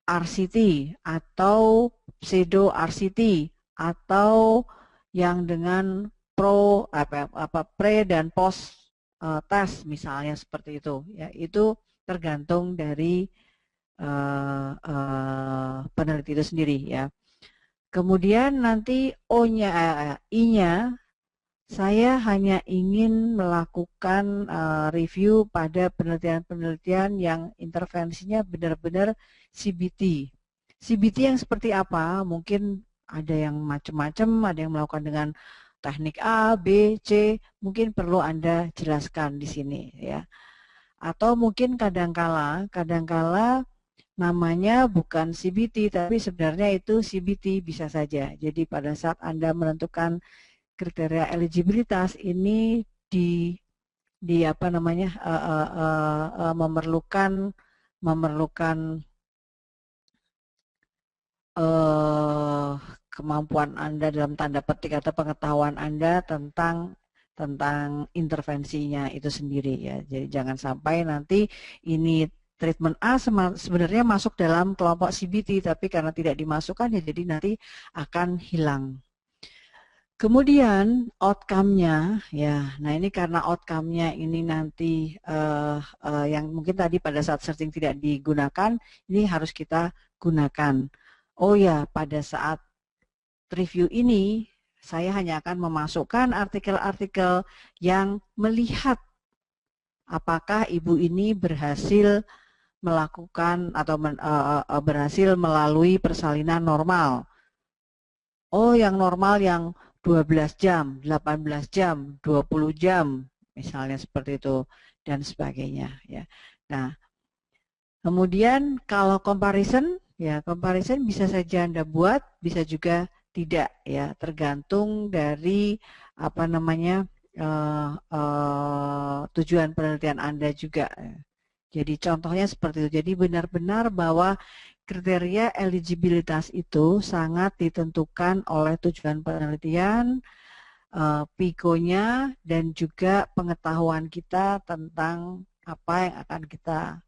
RCT atau pseudo RCT atau yang dengan pre dan post test misalnya seperti itu ya, itu tergantung dari peneliti itu sendiri ya. Kemudian nanti O-nya, I-nya, saya hanya ingin melakukan review pada penelitian-penelitian yang intervensinya benar-benar CBT. CBT yang seperti apa? Mungkin ada yang macam-macam, ada yang melakukan dengan teknik A, B, C, mungkin perlu Anda jelaskan di sini ya. Atau mungkin kadangkala namanya bukan CBT, tapi sebenarnya itu CBT bisa saja. Jadi pada saat Anda menentukan kriteria eligibilitas ini di apa namanya memerlukan kemampuan Anda dalam tanda petik atau pengetahuan Anda tentang intervensinya itu sendiri ya. Jadi jangan sampai nanti ini treatment A sebenarnya masuk dalam kelompok CBT, tapi karena tidak dimasukkan ya jadi nanti akan hilang. Kemudian outcome-nya ya, nah ini karena outcome-nya ini nanti yang mungkin tadi pada saat searching tidak digunakan, ini harus kita gunakan. Oh ya, pada saat review ini saya hanya akan memasukkan artikel-artikel yang melihat apakah ibu ini berhasil melakukan atau berhasil melalui persalinan normal. Oh, yang normal yang 12 jam, 18 jam, 20 jam, misalnya seperti itu, dan sebagainya. Ya. Nah, kemudian kalau comparison, ya comparison bisa saja Anda buat, bisa juga tidak, ya tergantung dari apa namanya tujuan penelitian Anda juga. Jadi contohnya seperti itu. Jadi benar-benar bahwa kriteria eligibilitas itu sangat ditentukan oleh tujuan penelitian, PICO-nya, dan juga pengetahuan kita tentang apa yang akan kita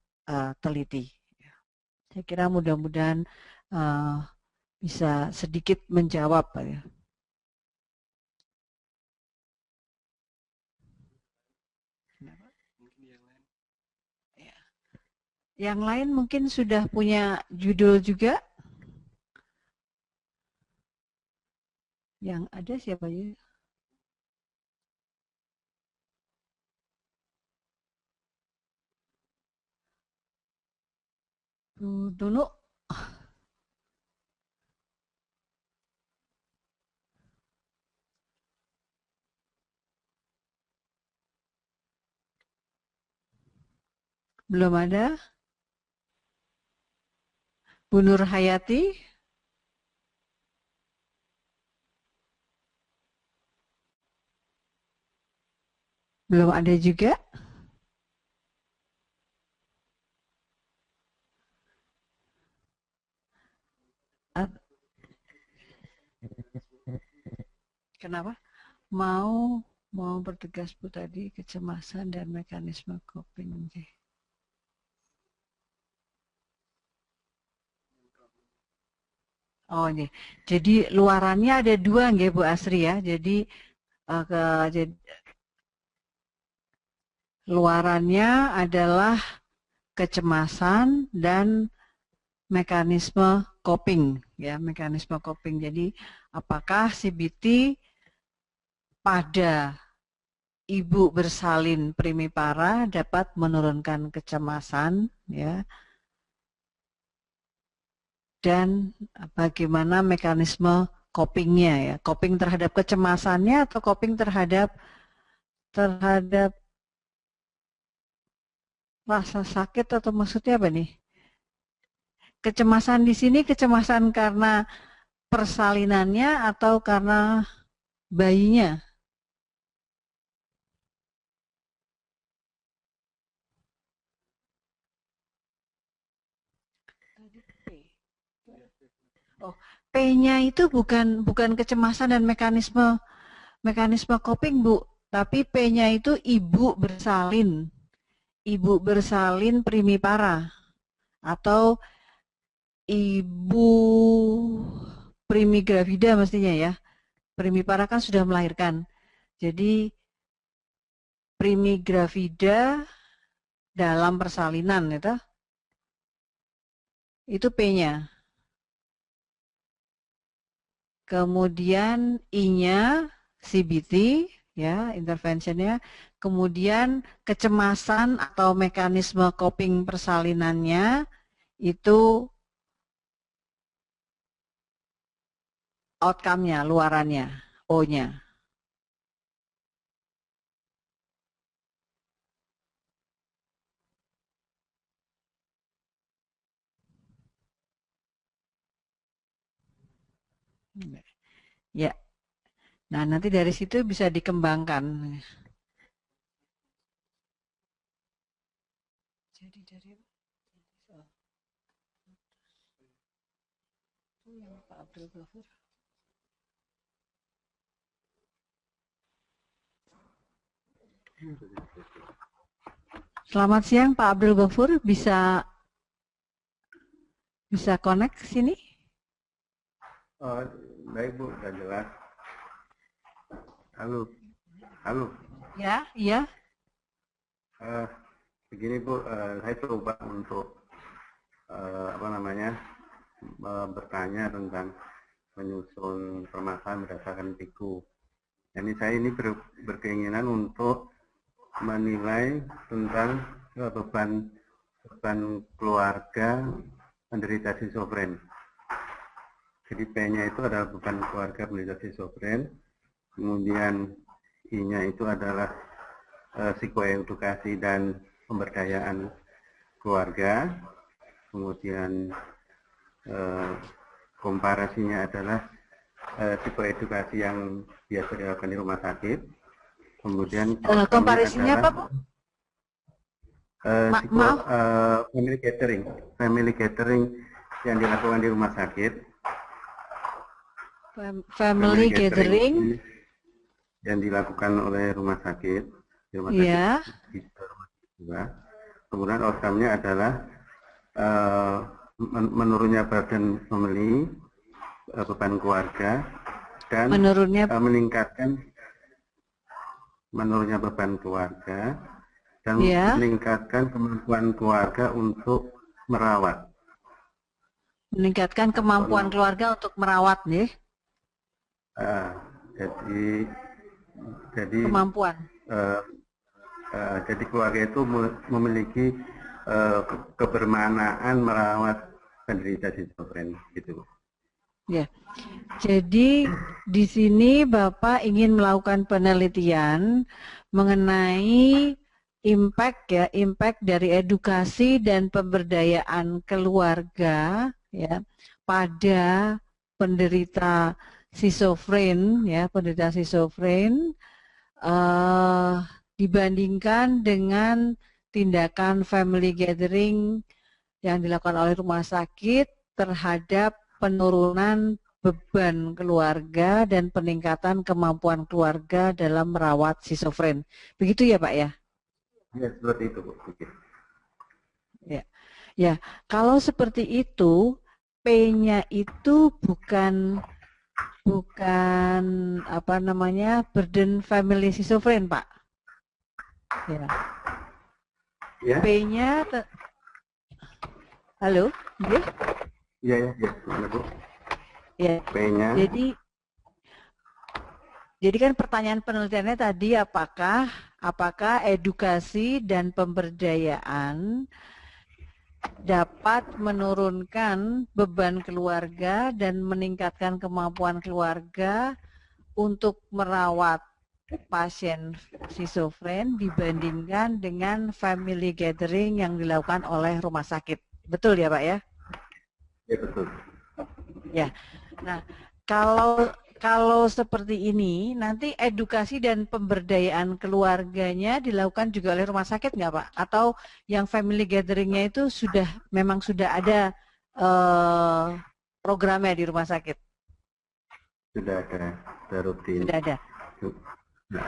teliti. Saya kira mudah-mudahan bisa sedikit menjawab ya. Yang lain mungkin sudah punya judul juga. Yang ada siapa ya? Dulu. Belum ada. Bu Nur Hayati. Belum ada juga. Kenapa? Mau bertegas Bu tadi kecemasan dan mekanisme coping. Oh ini, jadi luarannya ada dua nggih Bu Asri ya. Jadi luarannya adalah kecemasan dan mekanisme coping ya, mekanisme coping. Jadi apakah CBT pada ibu bersalin primipara dapat menurunkan kecemasan ya, dan bagaimana mekanisme copingnya ya, coping terhadap kecemasannya atau coping terhadap rasa sakit, atau maksudnya apa nih? Kecemasan di sini kecemasan karena persalinannya atau karena bayinya? Oh, P-nya itu bukan kecemasan dan mekanisme coping, Bu, tapi P-nya itu ibu bersalin. Ibu bersalin primipara atau ibu primigravida mestinya ya. Primipara kan sudah melahirkan. Jadi primigravida dalam persalinan itu P-nya. Kemudian I-nya CBT ya, interventionnya. Kemudian kecemasan atau mekanisme coping persalinannya itu outcome-nya, luarannya, O-nya. Ya. Nah, nanti dari situ bisa dikembangkan. Jadi dari yang Pak Abdul Ghafur. Selamat siang Pak Abdul Ghafur, bisa connect ke sini? Oh, baik Bu, sudah jelas. Halo, halo. Ya, iya. Begini Bu, saya coba untuk bertanya tentang menyusun permasalahan berdasarkan PIKU. Saya ini berkeinginan untuk menilai tentang beban keluarga penderita schizofren. Jadi P-nya itu adalah beban keluarga penderita schizofren, kemudian I-nya itu adalah psikoedukasi dan pemberdayaan keluarga, kemudian komparasinya adalah psikoedukasi yang biasa dilakukan di rumah sakit, kemudian komparasinya apa Bu? family gathering yang dilakukan di rumah sakit. Family gathering yang dilakukan oleh rumah sakit, di rumah sakit ya. Juga. Kemudian outcome-nya adalah menurunnya burden family, beban keluarga, dan menurunnya beban keluarga, dan meningkatkan kemampuan keluarga untuk merawat. Meningkatkan kemampuan keluarga untuk merawat, nih. Jadi kemampuan. Jadi keluarga itu memiliki kebermanaan merawat penderita schizofren, gitu. Ya. Jadi di sini Bapak ingin melakukan penelitian mengenai impact dari edukasi dan pemberdayaan keluarga ya pada penderita schizofren dibandingkan dengan tindakan family gathering yang dilakukan oleh rumah sakit terhadap penurunan beban keluarga dan peningkatan kemampuan keluarga dalam merawat schizofren. Begitu ya Pak ya? Ya, seperti itu Bu. Ya, kalau seperti itu, P-nya itu bukan burden family schizofren Pak. Ya. P-nya, halo, Iya, mana Bu? Ya. P-nya. Jadi kan pertanyaan penelitiannya tadi apakah edukasi dan pemberdayaan dapat menurunkan beban keluarga dan meningkatkan kemampuan keluarga untuk merawat pasien schizofren dibandingkan dengan family gathering yang dilakukan oleh rumah sakit. Betul ya Pak ya? Ya betul. Ya. Nah, kalau seperti ini, nanti edukasi dan pemberdayaan keluarganya dilakukan juga oleh rumah sakit nggak Pak? Atau yang family gatheringnya itu memang sudah ada programnya di rumah sakit? Sudah rutin. Sudah ada. Nah,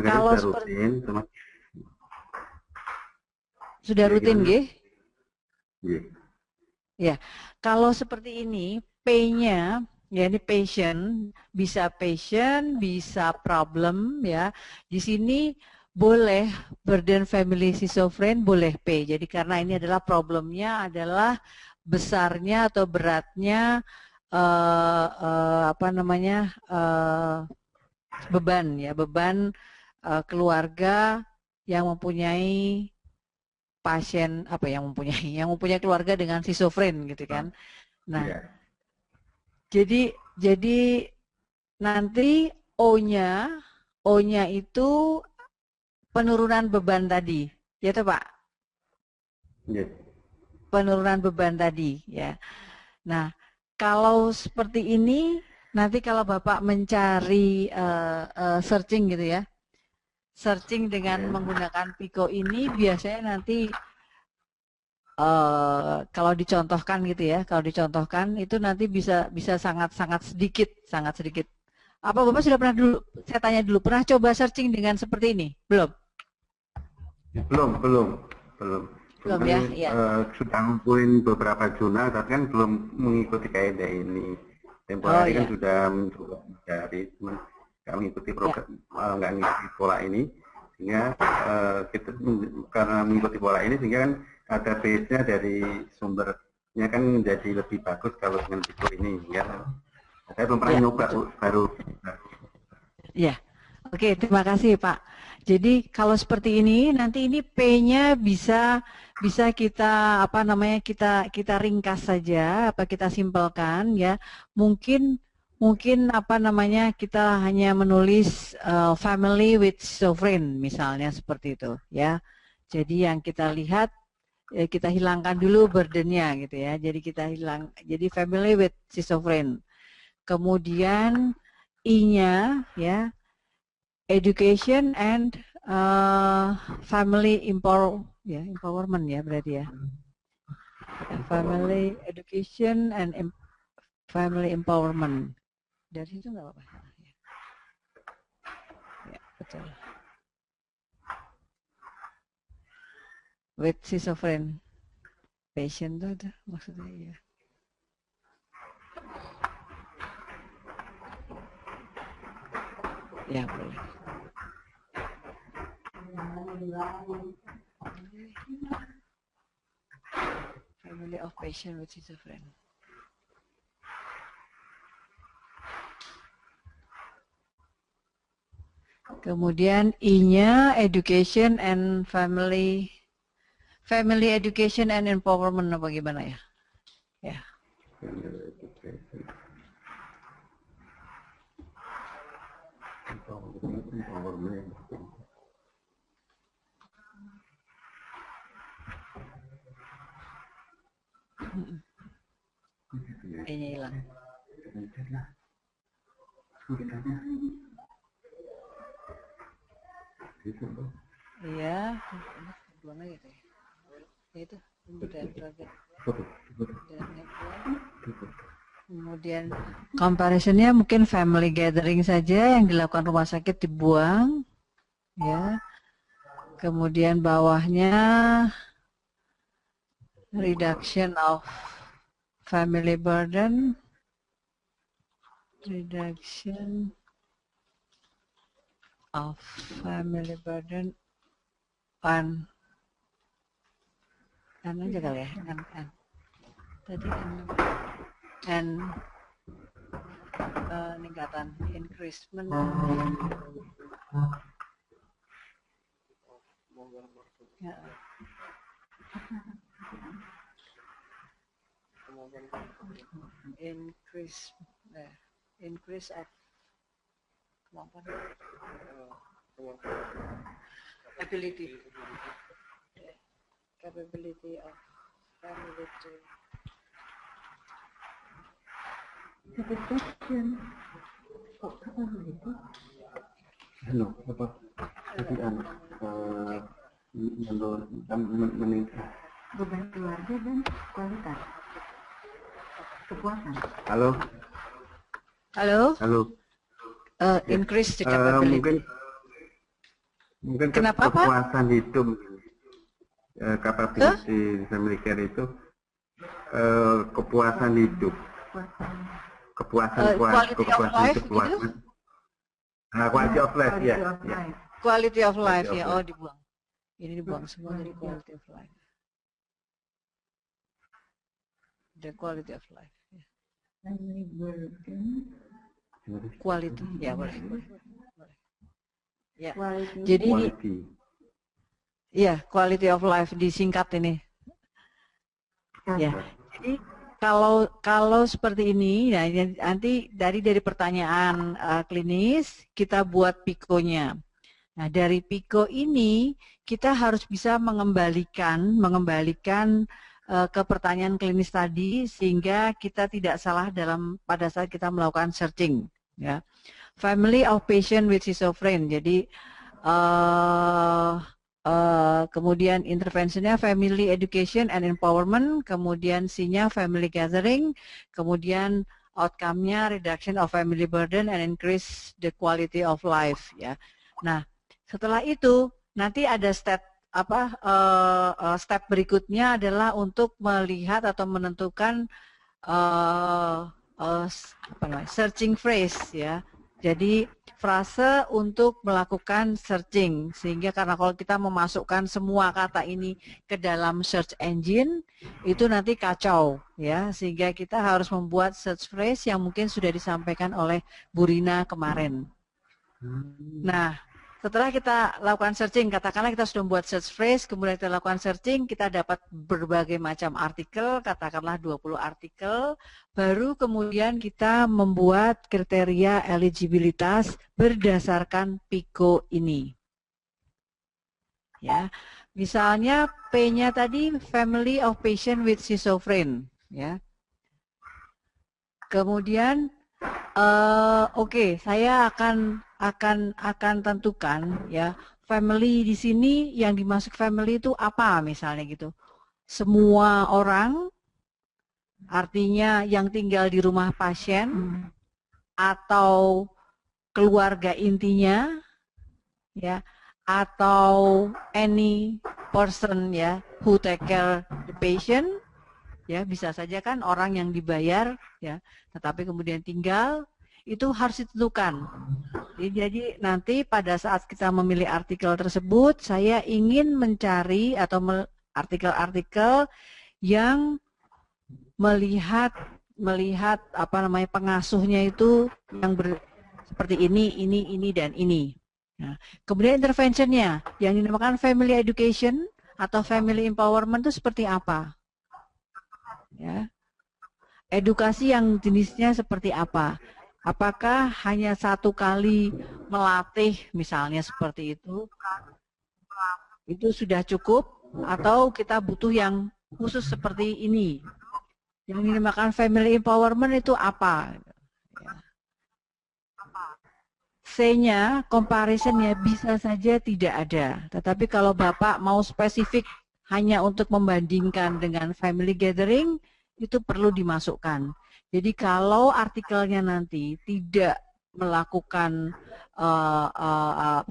kalau rutin, sudah rutin, nggih? Ya. Kalau seperti ini, P-nya ya ini bisa problem ya. Di sini boleh burden family schizofren, boleh P. Jadi karena ini adalah problemnya adalah besarnya atau beratnya beban keluarga yang mempunyai pasien yang mempunyai keluarga dengan schizofren gitu kan. Nah, jadi nanti O-nya itu penurunan beban tadi, ya toh Pak? Iya. Penurunan beban tadi, ya. Nah, kalau seperti ini nanti kalau Bapak mencari searching gitu ya, searching dengan menggunakan Pico ini biasanya nanti kalau dicontohkan gitu ya, kalau dicontohkan itu nanti bisa sangat sedikit, sangat sedikit. Apa Bapak sudah pernah dulu? Saya tanya dulu, pernah coba searching dengan seperti ini? Belum? Belum. Belum ya? Iya. Sudah ngumpulin beberapa jurnal, tapi kan belum mengikuti kaidah ini. Tempoh hari kan sudah mencoba mencari, cuman nggak mengikuti program, nggak mengikuti pola ini, sehingga kita karena mengikuti pola ini sehingga kan database-nya dari sumbernya kan menjadi lebih bagus kalau dengan Pico ini. Ya, saya belum pernah nyoba, baru. Ya, oke, terima kasih Pak. Jadi kalau seperti ini nanti ini P-nya bisa kita apa namanya kita ringkas saja, apa kita simpelkan ya. Mungkin apa namanya kita hanya menulis family with sovereign misalnya seperti itu ya. Jadi yang kita lihat kita hilangkan dulu burdennya gitu ya. Jadi jadi family with sovereign. Kemudian I-nya ya education and family empowerment ya berarti ya. Family education and family empowerment. Dari situ nggak apa-apa. Ya, betul. With schizophrenia patient itu ada maksudnya ya. Ya boleh. Family of patient with schizophrenia. Kemudian I-nya education and family education and empowerment apa gimana ya? Ya. Kayaknya hilang. Iya, buang aja deh. Itu kemudian comparisonnya mungkin family gathering saja yang dilakukan rumah sakit dibuang, ya. Kemudian bawahnya reduction of family burden, reduction of family burden on aja kali ya, tadi peningkatan increasement ya. Increase of kemampuan capability of family to Halo, apa? Tadi meningkat beban keluarga dan kualitas kepuasan. Halo. Increase the capability. Mungkin Kenapa, kepuasan hidup, capability family care itu kepuasan hidup, kepuasan quality of life hidup, kepuasan. Gitu? Quality of life, ya. Quality of life, ya. Oh, dibuang. Ini dibuang semua dari quality of life. The quality of life. Ya. Quality, ya boleh. Ya. Jadi ya quality of life disingkat ini. Ya. Jadi kalau seperti ini, nah nanti dari pertanyaan klinis kita buat Pico-nya. Nah dari Pico ini kita harus bisa mengembalikan ke pertanyaan klinis tadi sehingga kita tidak salah pada saat kita melakukan searching, ya. Family of patient with schizophrenia. Jadi kemudian intervensinya family education and empowerment, kemudian C-nya family gathering, kemudian outcome-nya reduction of family burden and increase the quality of life, ya. Nah, setelah itu nanti ada step berikutnya adalah untuk melihat atau menentukan searching phrase, ya. Jadi frase untuk melakukan searching, sehingga karena kalau kita memasukkan semua kata ini ke dalam search engine itu nanti kacau, ya, sehingga kita harus membuat search phrase yang mungkin sudah disampaikan oleh Bu Rina kemarin. Nah, setelah kita lakukan searching, katakanlah kita sudah membuat search phrase, kemudian kita lakukan searching, kita dapat berbagai macam artikel, katakanlah 20 artikel, baru kemudian kita membuat kriteria eligibilitas berdasarkan PICO ini. Ya, misalnya P-nya tadi Family of Patient with Schizophrenia, ya. Kemudian oke, saya akan tentukan, ya, family di sini yang dimasuk family itu apa misalnya gitu. Semua orang, artinya yang tinggal di rumah pasien atau keluarga intinya, ya, atau any person, ya, who take care the patient, ya, bisa saja kan orang yang dibayar, ya, tetapi kemudian tinggal, itu harus ditentukan. Jadi nanti pada saat kita memilih artikel tersebut, saya ingin mencari atau artikel-artikel yang melihat apa namanya pengasuhnya itu yang seperti ini dan ini. Nah, kemudian interventionnya yang dinamakan family education atau family empowerment itu seperti apa? Ya. Edukasi yang jenisnya seperti apa? Apakah hanya satu kali melatih misalnya seperti itu sudah cukup, atau kita butuh yang khusus seperti ini? Yang dinamakan family empowerment itu apa? C-nya, comparisonnya bisa saja tidak ada. Tetapi kalau Bapak mau spesifik hanya untuk membandingkan dengan family gathering, itu perlu dimasukkan. Jadi kalau artikelnya nanti tidak melakukan,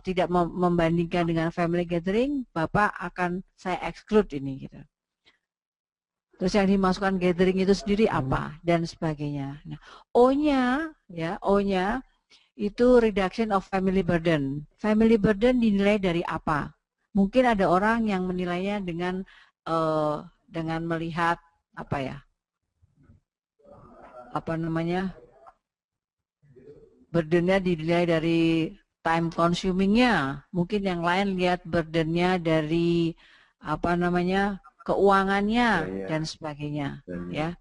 tidak membandingkan dengan family gathering, Bapak akan saya exclude ini, gitu. Terus yang dimasukkan gathering itu sendiri apa dan sebagainya. Nah, O-nya, ya, O-nya itu reduction of family burden. Family burden dinilai dari apa? Mungkin ada orang yang menilainya dengan melihat apa ya? Apa namanya, burdennya dinilai dari time consumingnya, mungkin yang lain lihat burdennya dari apa namanya keuangannya dan sebagainya, ya.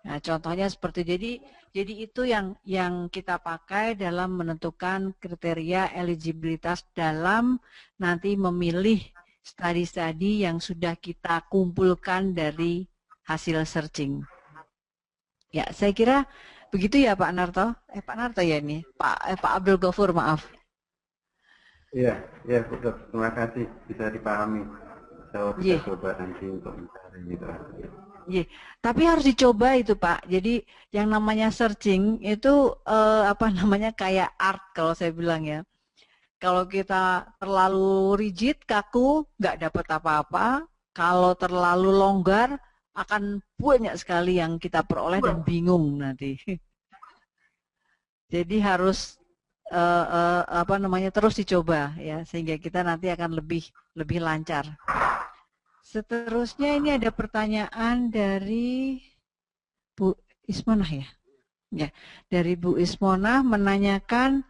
Nah, contohnya seperti jadi itu yang kita pakai dalam menentukan kriteria eligibilitas dalam nanti memilih studi-studi yang sudah kita kumpulkan dari hasil searching. Ya, saya kira begitu ya Pak Narto. Pak Narto ya ini, Pak Abdul Ghafur, maaf. Iya, ya, betul. Terima kasih, bisa dipahami. Saya bisa coba nanti untuk mencari itu. Iya, tapi harus dicoba itu Pak. Jadi yang namanya searching itu apa namanya kayak art kalau saya bilang, ya. Kalau kita terlalu rigid, kaku, nggak dapat apa-apa. Kalau terlalu longgar, akan banyak sekali yang kita peroleh dan bingung nanti. Jadi harus apa namanya terus dicoba, ya, sehingga kita nanti akan lebih lancar. Seterusnya ini ada pertanyaan dari Bu Ismonah, ya. Ya, dari Bu Ismonah menanyakan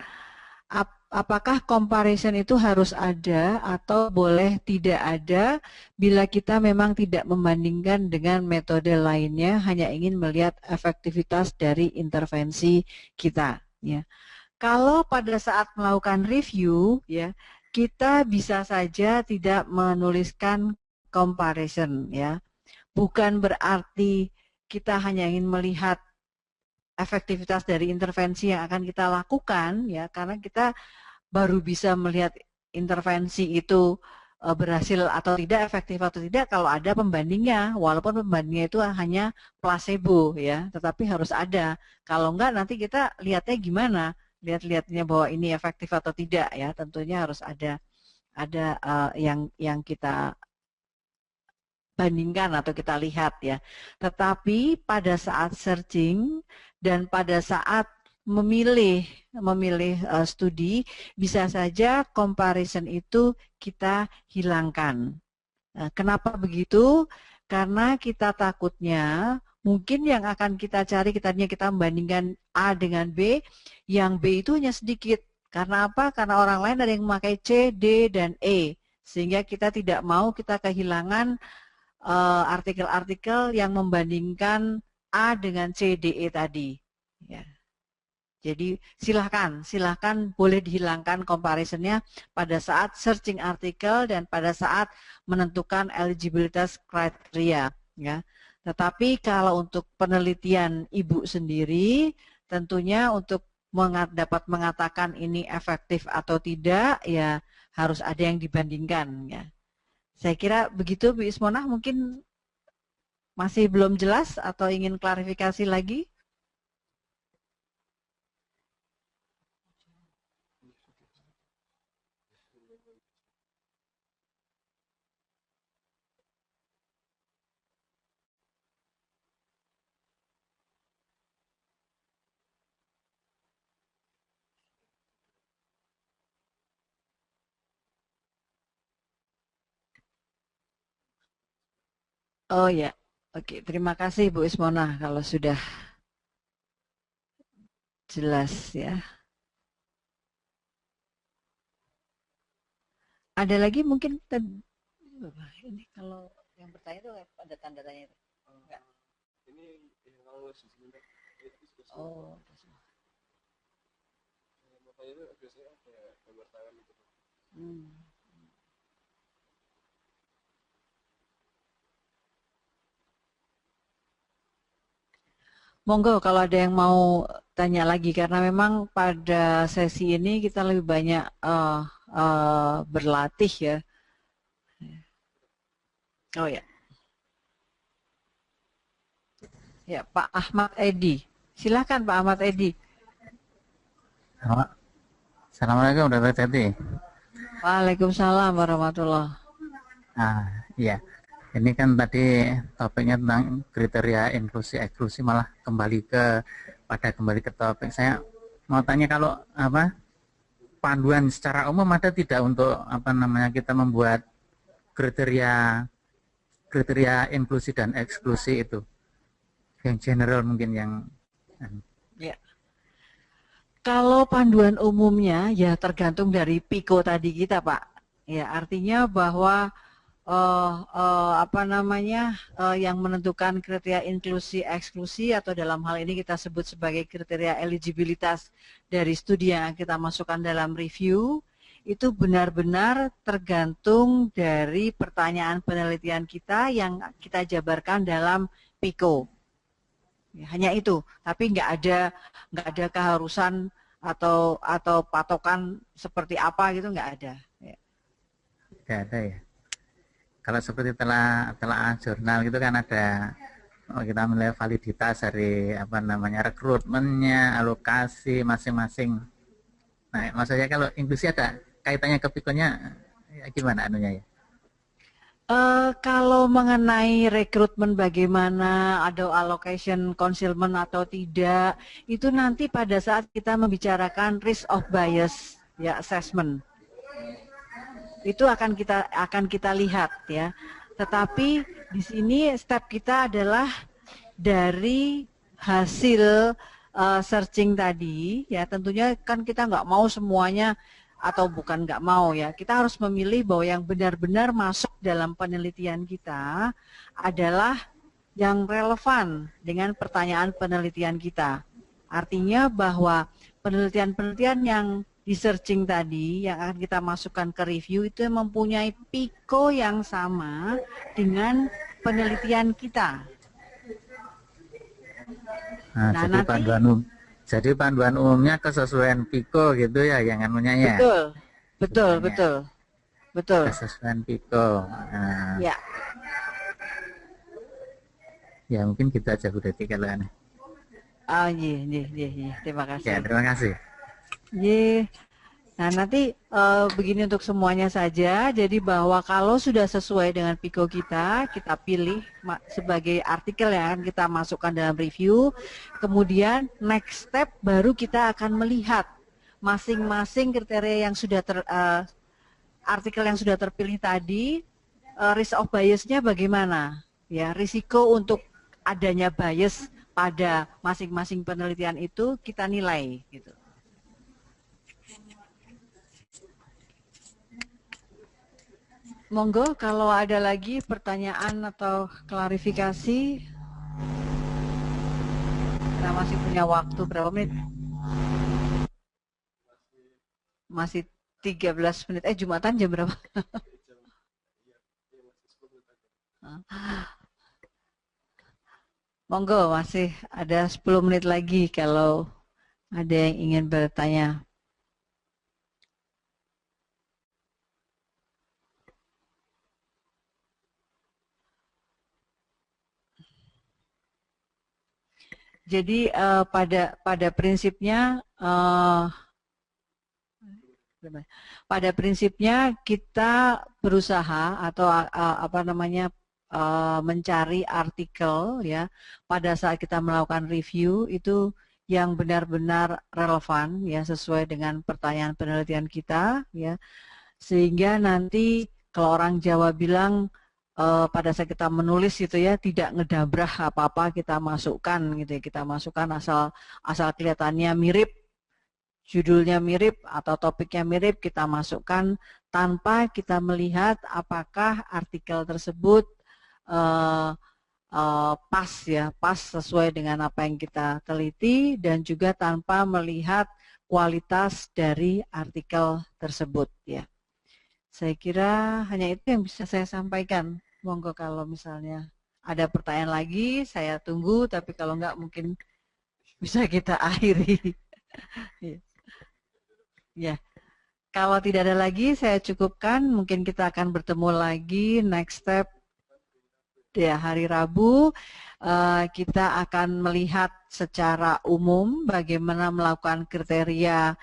apakah comparison itu harus ada atau boleh tidak ada bila kita memang tidak membandingkan dengan metode lainnya, hanya ingin melihat efektivitas dari intervensi kita, ya. Kalau pada saat melakukan review, ya, kita bisa saja tidak menuliskan comparison, ya. bukan berarti kita hanya ingin melihat efektivitas dari intervensi yang akan kita lakukan, ya, karena kita baru bisa melihat intervensi itu berhasil atau tidak, efektif atau tidak kalau ada pembandingnya, walaupun pembandingnya itu hanya placebo, ya, tetapi harus ada. Kalau enggak nanti kita lihatnya gimana, lihatnya bahwa ini efektif atau tidak, ya, tentunya harus ada yang kita bandingkan atau kita lihat, ya. Tetapi pada saat searching dan pada saat memilih studi, bisa saja comparison itu kita hilangkan. Nah, kenapa begitu? Karena kita takutnya mungkin yang akan kita cari, kita membandingkan A dengan B, yang B itu hanya sedikit. Karena apa? Karena orang lain ada yang memakai C, D, dan E. Sehingga kita tidak mau kita kehilangan artikel-artikel yang membandingkan A dengan C, D, E tadi. Ya. Jadi silahkan boleh dihilangkan comparisonnya pada saat searching artikel dan pada saat menentukan eligibilitas kriteria, ya. Tetapi kalau untuk penelitian Ibu sendiri, tentunya untuk dapat mengatakan ini efektif atau tidak, ya harus ada yang dibandingkan, ya. Saya kira begitu, Bu Ismonah. Mungkin masih belum jelas atau ingin klarifikasi lagi? Oh ya, oke. Terima kasih Bu Ismona kalau sudah jelas, ya. Ada lagi mungkin ini kalau yang bertanya itu ada tanda tanya itu? Enggak. Ini kalau Oh. makanya itu biasanya ada gambar tangan gitu. Monggo kalau ada yang mau tanya lagi, karena memang pada sesi ini kita lebih banyak berlatih, ya. Oh ya. Ya, Pak Ahmad Edi. Silakan Pak Ahmad Edi. Assalamualaikum Dr. Teti. Waalaikumsalam warahmatullahi. Iya. Ini kan tadi topiknya tentang kriteria inklusi eksklusi, malah kembali ke topik. Saya mau tanya, kalau panduan secara umum ada tidak untuk kita membuat kriteria inklusi dan eksklusi itu, yang general mungkin yang ya. Kalau panduan umumnya ya tergantung dari PICO tadi kita, Pak. Ya, artinya bahwa yang menentukan kriteria inklusi eksklusi, atau dalam hal ini kita sebut sebagai kriteria eligibilitas dari studi yang kita masukkan dalam review, itu benar-benar tergantung dari pertanyaan penelitian kita yang kita jabarkan dalam PICO. Ya, hanya itu, tapi nggak ada keharusan atau patokan seperti apa gitu, nggak ada. Ya. Nggak ada ya. Kalau seperti telah jurnal gitu kan ada, kita melihat validitas dari rekrutmennya, alokasi masing-masing. Nah, maksudnya kalau inklusi ada kaitannya ke PICO-nya, ya gimana anunya ya? Kalau mengenai rekrutmen bagaimana, ada allocation concealment atau tidak, itu nanti pada saat kita membicarakan risk of bias, ya, assessment. Itu akan kita lihat, ya. Tetapi di sini step kita adalah dari hasil searching tadi, ya. Tentunya kan kita nggak mau semuanya, atau bukan nggak mau, ya. Kita harus memilih bahwa yang benar-benar masuk dalam penelitian kita adalah yang relevan dengan pertanyaan penelitian kita. Artinya bahwa penelitian-penelitian yang di searching tadi yang akan kita masukkan ke review itu mempunyai PICO yang sama dengan penelitian kita. Nah, jadi panduan umumnya kesesuaian PIKO gitu ya, yang anunya ya. Betul. Kesesuaian PIKO. Nah, ya. Ya mungkin gitu aja Bu Deti kalau aneh. Oh iya. Terima kasih. Ya, terima kasih. Iya. Nah, nanti begini untuk semuanya saja. Jadi bahwa kalau sudah sesuai dengan PIKO kita pilih sebagai artikel yang akan kita masukkan dalam review. Kemudian next step baru kita akan melihat masing-masing kriteria yang sudah artikel yang sudah terpilih tadi, risk of bias-nya bagaimana? Ya, risiko untuk adanya bias pada masing-masing penelitian itu kita nilai gitu. Monggo kalau ada lagi pertanyaan atau klarifikasi. Kita masih punya waktu berapa menit? Masih 13 menit. Jumatan jam berapa? Monggo masih ada 10 menit lagi kalau ada yang ingin bertanya. Jadi pada prinsipnya kita berusaha atau mencari artikel ya pada saat kita melakukan review itu yang benar-benar relevan ya sesuai dengan pertanyaan penelitian kita ya, sehingga nanti kalau orang Jawa bilang pada saat kita menulis gitu ya tidak ngedabrah apa-apa kita masukkan gitu ya, kita masukkan asal kelihatannya mirip, judulnya mirip atau topiknya mirip kita masukkan tanpa kita melihat apakah artikel tersebut pas sesuai dengan apa yang kita teliti dan juga tanpa melihat kualitas dari artikel tersebut ya. Saya kira hanya itu yang bisa saya sampaikan. Monggo kalau misalnya ada pertanyaan lagi saya tunggu, tapi kalau enggak mungkin bisa kita akhiri. Ya. Kalau tidak ada lagi saya cukupkan, mungkin kita akan bertemu lagi next step ya hari Rabu. Kita akan melihat secara umum bagaimana melakukan kriteria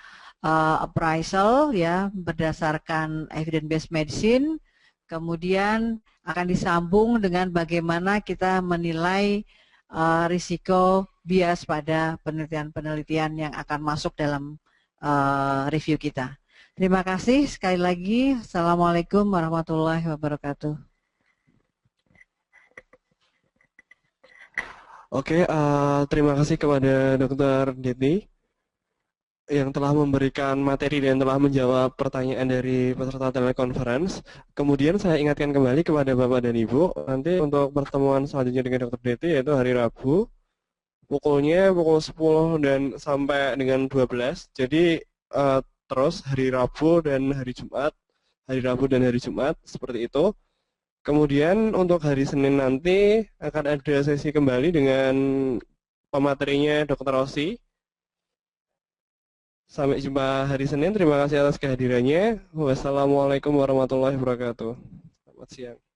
appraisal ya berdasarkan evidence based medicine, kemudian akan disambung dengan bagaimana kita menilai risiko bias pada penelitian-penelitian yang akan masuk dalam review kita. Terima kasih sekali lagi. Assalamualaikum warahmatullahi wabarakatuh. Oke, terima kasih kepada Dr. Deti yang telah memberikan materi dan telah menjawab pertanyaan dari peserta telekonferensi. Kemudian saya ingatkan kembali kepada Bapak dan Ibu, nanti untuk pertemuan selanjutnya dengan Dr. Deti yaitu hari Rabu, pukulnya pukul 10 dan sampai dengan 12. Jadi terus hari Rabu dan hari Jumat, seperti itu. Kemudian untuk hari Senin nanti akan ada sesi kembali dengan pematerinya Dr. Rossi. Sampai jumpa hari Senin. Terima kasih atas kehadirannya. Wassalamualaikum warahmatullahi wabarakatuh. Selamat siang.